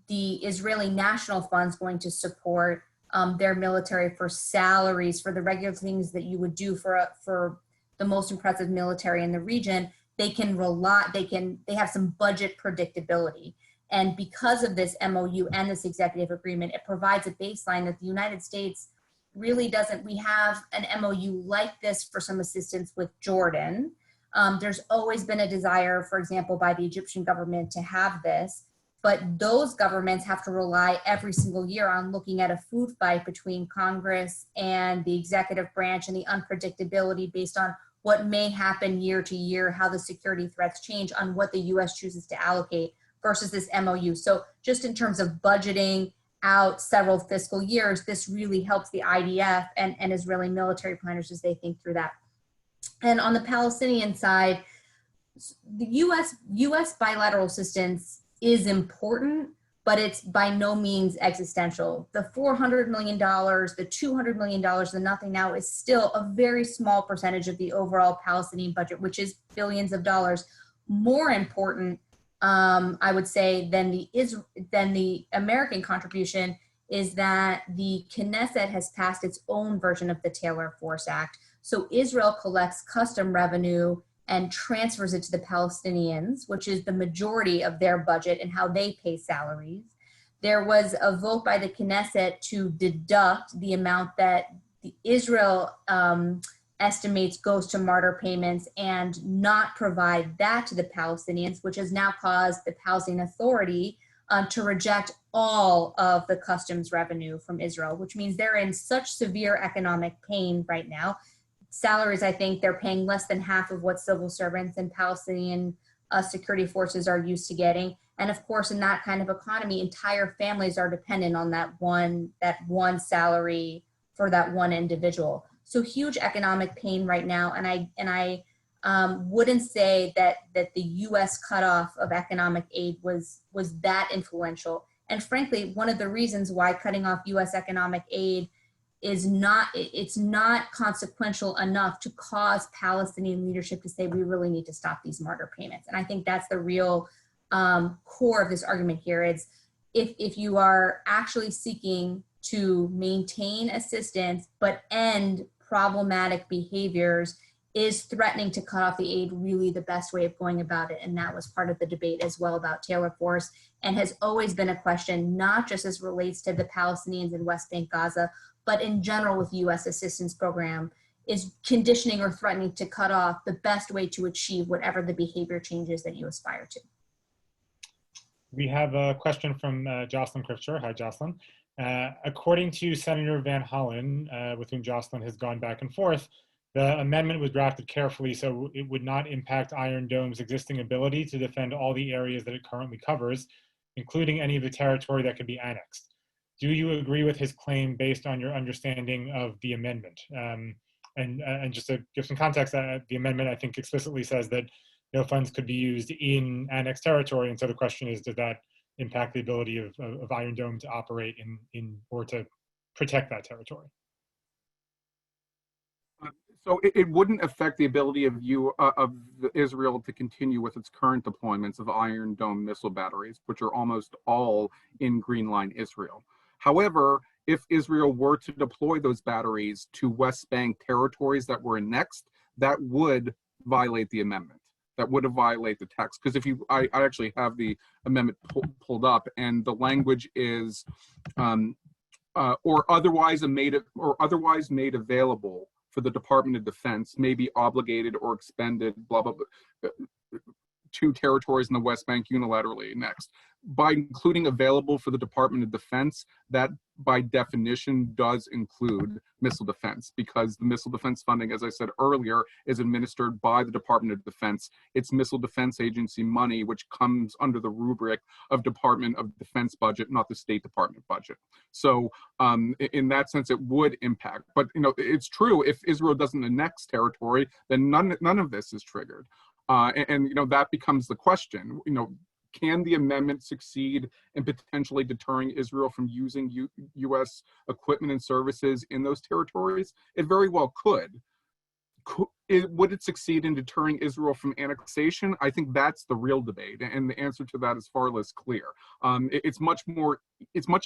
Speaker 4: the Israeli National Fund is going to support their military for salaries, for the regular things that you would do for the most impressive military in the region. They have some budget predictability. And because of this MOU and this executive agreement, it provides a baseline that the United States really doesn't. We have an MOU like this for some assistance with Jordan. There's always been a desire, for example, by the Egyptian government to have this, but those governments have to rely every single year on looking at a food fight between Congress and the executive branch and the unpredictability based on what may happen year to year, how the security threats change, on what the US chooses to allocate versus this MOU. So just in terms of budgeting out several fiscal years, this really helps the IDF and Israeli military planners as they think through that. And on the Palestinian side, the US bilateral assistance is important, but it's by no means existential. The $400 million, the $200 million, the nothing now is still a very small percentage of the overall Palestinian budget, which is billions of dollars. More important, I would say, than the American contribution is that the Knesset has passed its own version of the Taylor Force Act. So Israel collects custom revenue and transfers it to the Palestinians, which is the majority of their budget and how they pay salaries. There was a vote by the Knesset to deduct the amount that Israel estimates goes to martyr payments and not provide that to the Palestinians, which has now caused the Palestinian Authority to reject all of the customs revenue from Israel, which means they're in such severe economic pain right now. Salaries, I think they're paying less than half of what civil servants and Palestinian security forces are used to getting. And of course, in that kind of economy, entire families are dependent on that one salary for that one individual. So huge economic pain right now. And I wouldn't say that the U.S. cutoff of economic aid was that influential. And frankly, one of the reasons why cutting off U.S. economic aid it's not consequential enough to cause Palestinian leadership to say we really need to stop these martyr payments. And I think that's the real core of this argument here. Is if you are actually seeking to maintain assistance but end problematic behaviors, is threatening to cut off the aid really the best way of going about it? And that was part of the debate as well about Taylor Force, and has always been a question, not just as relates to the Palestinians in West Bank, Gaza, but in general with U.S. assistance program. Is conditioning or threatening to cut off the best way to achieve whatever the behavior changes that you aspire to?
Speaker 2: We have a question from Jocelyn Krifter. Hi, Jocelyn. According to Senator Van Hollen, with whom Jocelyn has gone back and forth, the amendment was drafted carefully so it would not impact Iron Dome's existing ability to defend all the areas that it currently covers, including any of the territory that could be annexed. Do you agree with his claim based on your understanding of the amendment? And just to give some context, the amendment, I think, explicitly says that no funds could be used in annexed territory. And so the question is, does that impact the ability of Iron Dome to operate in or to protect that territory?
Speaker 3: So it wouldn't affect the ability of Israel to continue with its current deployments of Iron Dome missile batteries, which are almost all in Green Line Israel. However, if Israel were to deploy those batteries to West Bank territories that were annexed, that would violate the amendment. That would violate the text. Because I actually have the amendment pulled up, and the language is, or otherwise made available for the Department of Defense may be obligated or expended, blah, blah, blah, to territories in the West Bank unilaterally annexed. By including available for the Department of Defense, that by definition does include missile defense, because the missile defense funding, as I said earlier, is administered by the Department of Defense. It's Missile Defense Agency money, which comes under the rubric of Department of Defense budget, not the State Department budget. So in that sense, it would impact. But it's true, if Israel doesn't annex territory, then none of this is triggered. And that becomes the question. Can the amendment succeed in potentially deterring Israel from using U.S. equipment and services in those territories? It very well could. Would it succeed in deterring Israel from annexation? I think that's the real debate, and the answer to that is far less clear. It's much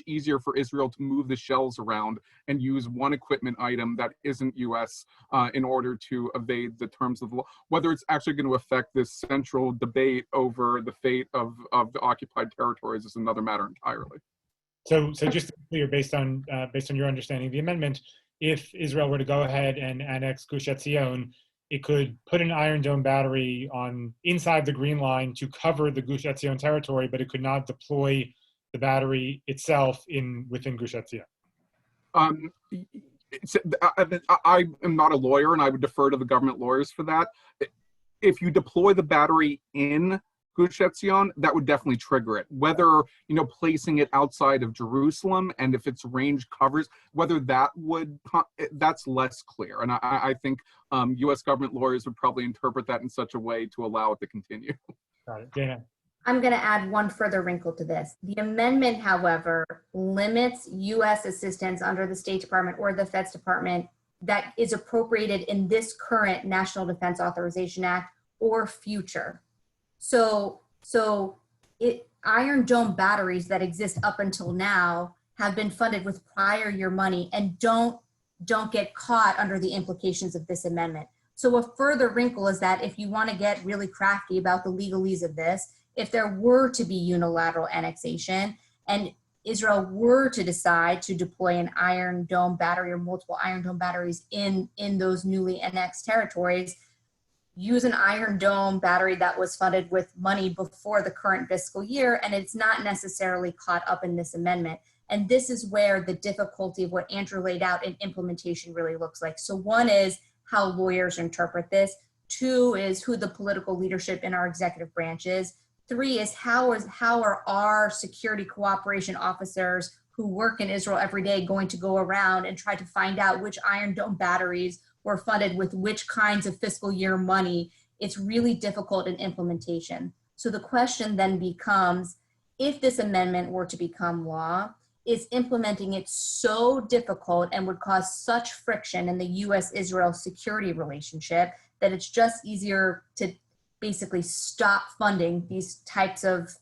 Speaker 3: easier for Israel to move the shells around and use one equipment item that isn't U.S. In order to evade the terms of the law. Whether it's actually going to affect this central debate over the fate of the occupied territories is another matter entirely.
Speaker 2: So just to be clear, based on your understanding of the amendment, if Israel were to go ahead and annex Gush Etzion, it could put an Iron Dome battery inside the Green Line to cover the Gush Etzion territory, but it could not deploy the battery itself within Gush Etzion.
Speaker 3: I am not a lawyer, and I would defer to the government lawyers for that. If you deploy the battery in Gush Etzion, that would definitely trigger it. Whether, placing it outside of Jerusalem and if its range covers, whether that's less clear. And I think U.S. government lawyers would probably interpret that in such a way to allow it to continue.
Speaker 2: Got it. Dana?
Speaker 4: I'm going to add one further wrinkle to this. The amendment, however, limits U.S. assistance under the State Department or the Feds Department that is appropriated in this current National Defense Authorization Act or future. So Iron Dome batteries that exist up until now have been funded with prior year money and don't get caught under the implications of this amendment. So a further wrinkle is that if you want to get really crafty about the legalese of this, if there were to be unilateral annexation and Israel were to decide to deploy an Iron Dome battery or multiple Iron Dome batteries in those newly annexed territories, use an Iron Dome battery that was funded with money before the current fiscal year, and it's not necessarily caught up in this amendment. And this is where the difficulty of what Andrew laid out in implementation really looks like. So one is how lawyers interpret this. Two is who the political leadership in our executive branch is. Three is how are our security cooperation officers who work in Israel every day going to go around and try to find out which Iron Dome batteries were funded with which kinds of fiscal year money. It's really difficult in implementation. So the question then becomes, if this amendment were to become law, is implementing it so difficult and would cause such friction in the US-Israel security relationship that it's just easier to basically stop funding these types of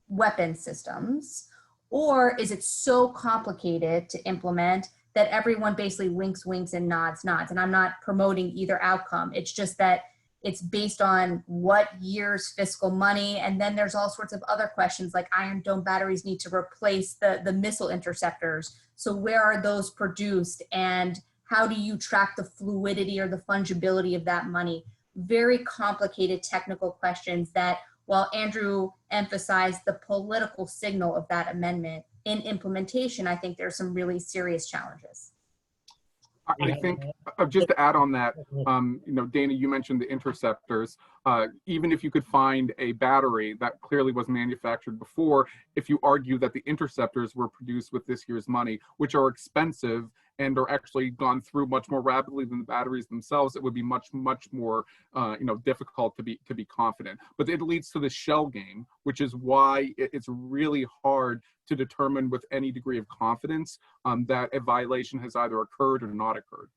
Speaker 4: weapon systems? Or is it so complicated to implement that everyone basically winks, and nods? And I'm not promoting either outcome. It's just that it's based on what year's fiscal money. And then there's all sorts of other questions, like Iron Dome batteries need to replace the missile interceptors. So where are those produced? And how do you track the fluidity or the fungibility of that money? Very complicated technical questions that, while Andrew emphasized the political signal of that amendment, in implementation, I think there's some really serious challenges.
Speaker 3: I think just to add on that, Dana, you mentioned the interceptors. Even if you could find a battery that clearly was manufactured before, if you argue that the interceptors were produced with this year's money, which are expensive and are actually gone through much more rapidly than the batteries themselves, it would be much more difficult to be confident. But it leads to the shell game, which is why it's really hard to determine with any degree of confidence that a violation has either occurred or not occurred.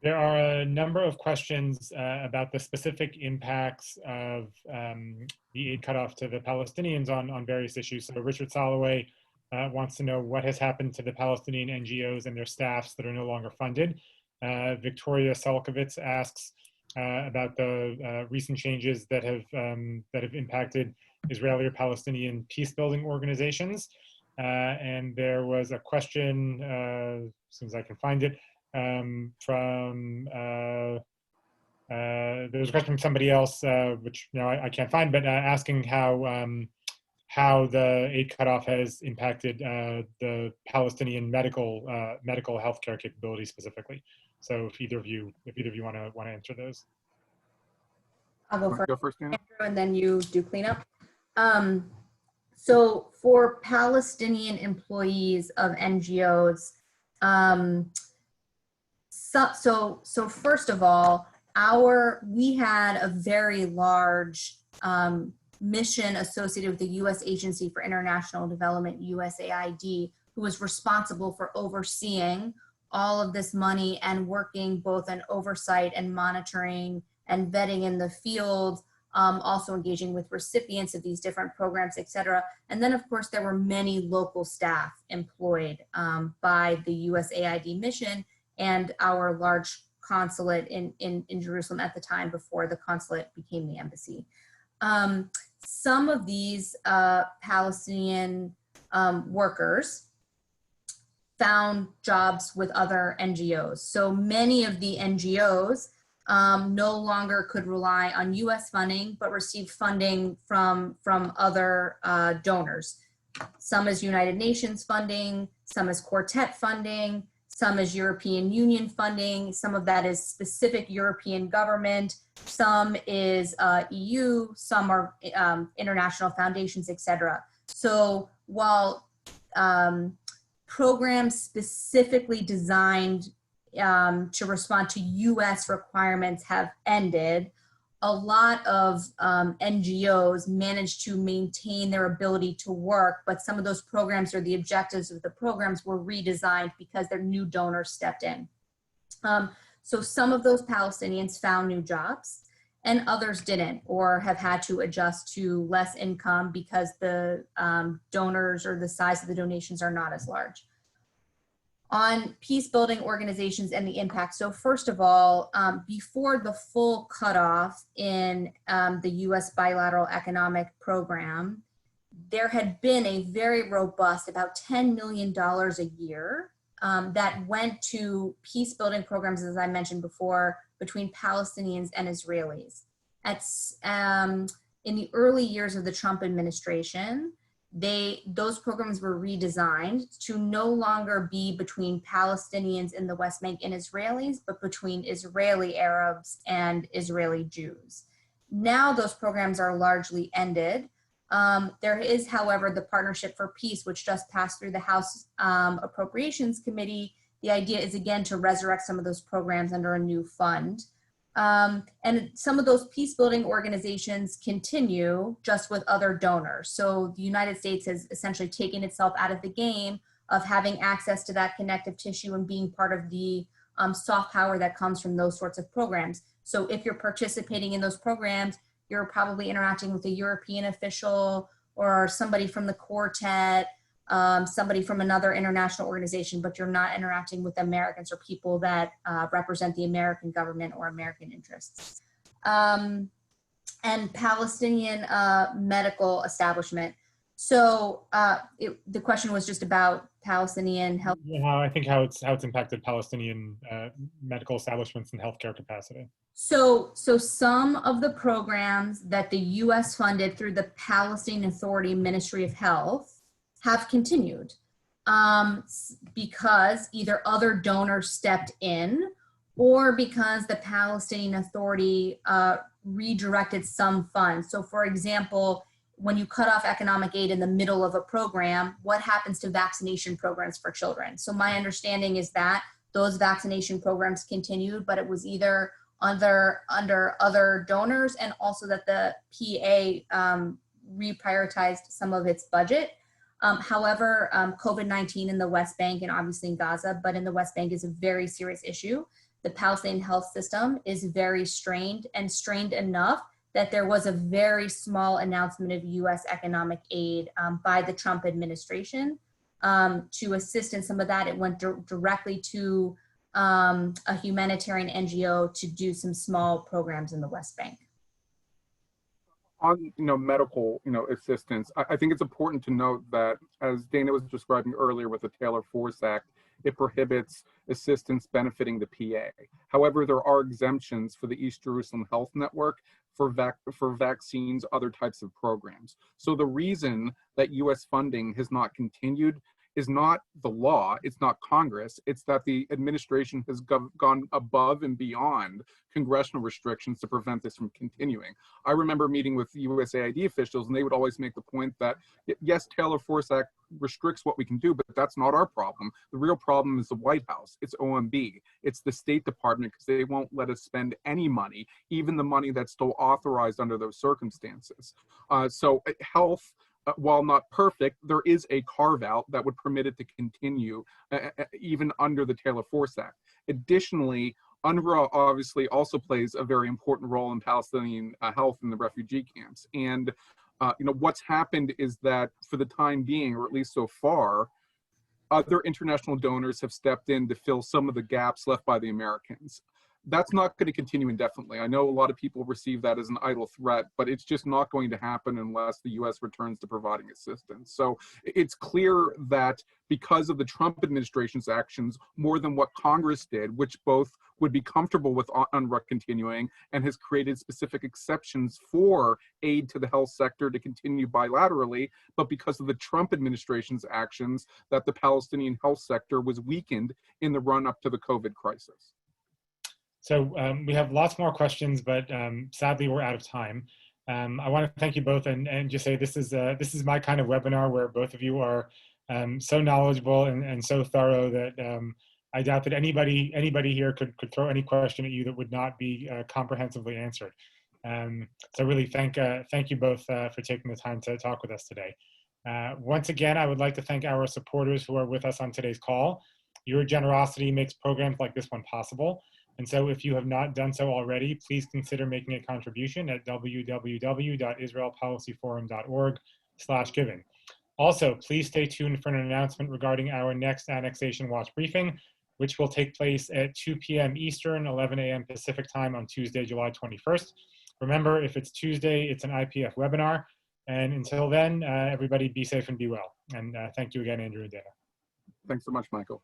Speaker 2: There are a number of questions about the specific impacts of the aid cutoff to the Palestinians on various issues. So Richard Soloway wants to know what has happened to the Palestinian NGOs and their staffs that are no longer funded. Victoria Solkovitz asks about the recent changes that have impacted Israeli or Palestinian peace-building organizations. And there was a question, as soon as I can find it, there was a question from somebody else, which I can't find, but asking how the aid cutoff has impacted the Palestinian medical healthcare capabilities specifically. So if either of you want to answer those.
Speaker 4: I'll go first.
Speaker 3: Go first, Dana.
Speaker 4: Andrew, and then you do cleanup. So for Palestinian employees of NGOs, so first of all, we had a very large mission associated with the U.S. Agency for International Development, USAID, who was responsible for overseeing all of this money and working both on oversight and monitoring and vetting in the field, also engaging with recipients of these different programs, et cetera. And then, of course, there were many local staff employed by the USAID mission and our large consulate in Jerusalem at the time before the consulate became the embassy. Some of these Palestinian workers found jobs with other NGOs. So many of the NGOs no longer could rely on US funding, but received funding from other donors. Some is United Nations funding, some is Quartet funding, some is European Union funding, some of that is specific European government, some is EU, some are international foundations, etc. So while programs specifically designed to respond to US requirements have ended, a lot of NGOs managed to maintain their ability to work, but some of those programs or the objectives of the programs were redesigned because their new donors stepped in. So some of those Palestinians found new jobs and others didn't, or have had to adjust to less income because the donors or the size of the donations are not as large. On peace building organizations and the impact. So first of all, before the full cutoff in the US bilateral economic program, there had been a very robust, about $10 million a year that went to peace building programs, as I mentioned before, between Palestinians and Israelis. In the early years of the Trump administration, those programs were redesigned to no longer be between Palestinians in the West Bank and Israelis, but between Israeli Arabs and Israeli Jews. Now those programs are largely ended. There is, however, the Partnership for Peace, which just passed through the House Appropriations Committee. The idea is, again, to resurrect some of those programs under a new fund. And some of those peace building organizations continue just with other donors. So the United States has essentially taken itself out of the game of having access to that connective tissue and being part of the soft power that comes from those sorts of programs. So if you're participating in those programs, you're probably interacting with a European official or somebody from the quartet, somebody from another international organization, but you're not interacting with Americans or people that represent the American government or American interests. And Palestinian medical establishment. So the question was just about Palestinian health.
Speaker 2: Yeah, I think how it's impacted Palestinian medical establishments and healthcare capacity.
Speaker 4: So some of the programs that the U.S. funded through the Palestinian Authority Ministry of Health have continued because either other donors stepped in or because the Palestinian Authority redirected some funds. So for example, when you cut off economic aid in the middle of a program, what happens to vaccination programs for children? So my understanding is that those vaccination programs continued, but it was either under other donors, and also that the PA reprioritized some of its budget. However, COVID-19 in the West Bank and obviously in Gaza, but in the West Bank is a very serious issue. The Palestinian health system is very strained, and strained enough that there was a very small announcement of U.S. economic aid by the Trump administration to assist in some of that. It went directly to a humanitarian NGO to do some small programs in the West Bank.
Speaker 3: On medical assistance, I think it's important to note that, as Dana was describing earlier with the Taylor Force Act, it prohibits assistance benefiting the PA. However, there are exemptions for the East Jerusalem Health Network for vaccines, other types of programs. So the reason that U.S. funding has not continued is not the law, it's not Congress, it's that the administration has gone above and beyond congressional restrictions to prevent this from continuing. I remember meeting with USAID officials, and they would always make the point that, yes, Taylor Force Act restricts what we can do, but that's not our problem. The real problem is the White House, it's OMB, it's the State Department, because they won't let us spend any money, even the money that's still authorized under those circumstances. So health, while not perfect, there is a carve-out that would permit it to continue even under the Taylor Force Act. Additionally, UNRWA obviously also plays a very important role in Palestinian health in the refugee camps. And what's happened is that for the time being, or at least so far, other international donors have stepped in to fill some of the gaps left by the Americans. That's not going to continue indefinitely. I know a lot of people receive that as an idle threat, but it's just not going to happen unless the U.S. returns to providing assistance. So it's clear that because of the Trump administration's actions, more than what Congress did, which both would be comfortable with UNRWA continuing and has created specific exceptions for aid to the health sector to continue bilaterally, but because of the Trump administration's actions, that the Palestinian health sector was weakened in the run-up to the COVID crisis.
Speaker 2: So we have lots more questions, but sadly we're out of time. I want to thank you both and just say this is my kind of webinar where both of you are so knowledgeable and so thorough that I doubt that anybody here could throw any question at you that would not be comprehensively answered. So really thank you both for taking the time to talk with us today. Once again, I would like to thank our supporters who are with us on today's call. Your generosity makes programs like this one possible. And so if you have not done so already, please consider making a contribution at www.israelpolicyforum.org/giving. Also, please stay tuned for an announcement regarding our next Annexation Watch briefing, which will take place at 2 p.m. Eastern, 11 a.m. Pacific time on Tuesday, July 21st. Remember, if it's Tuesday, it's an IPF webinar. And until then, everybody be safe and be well. And thank you again, Andrew and Dana.
Speaker 3: Thanks so much, Michael.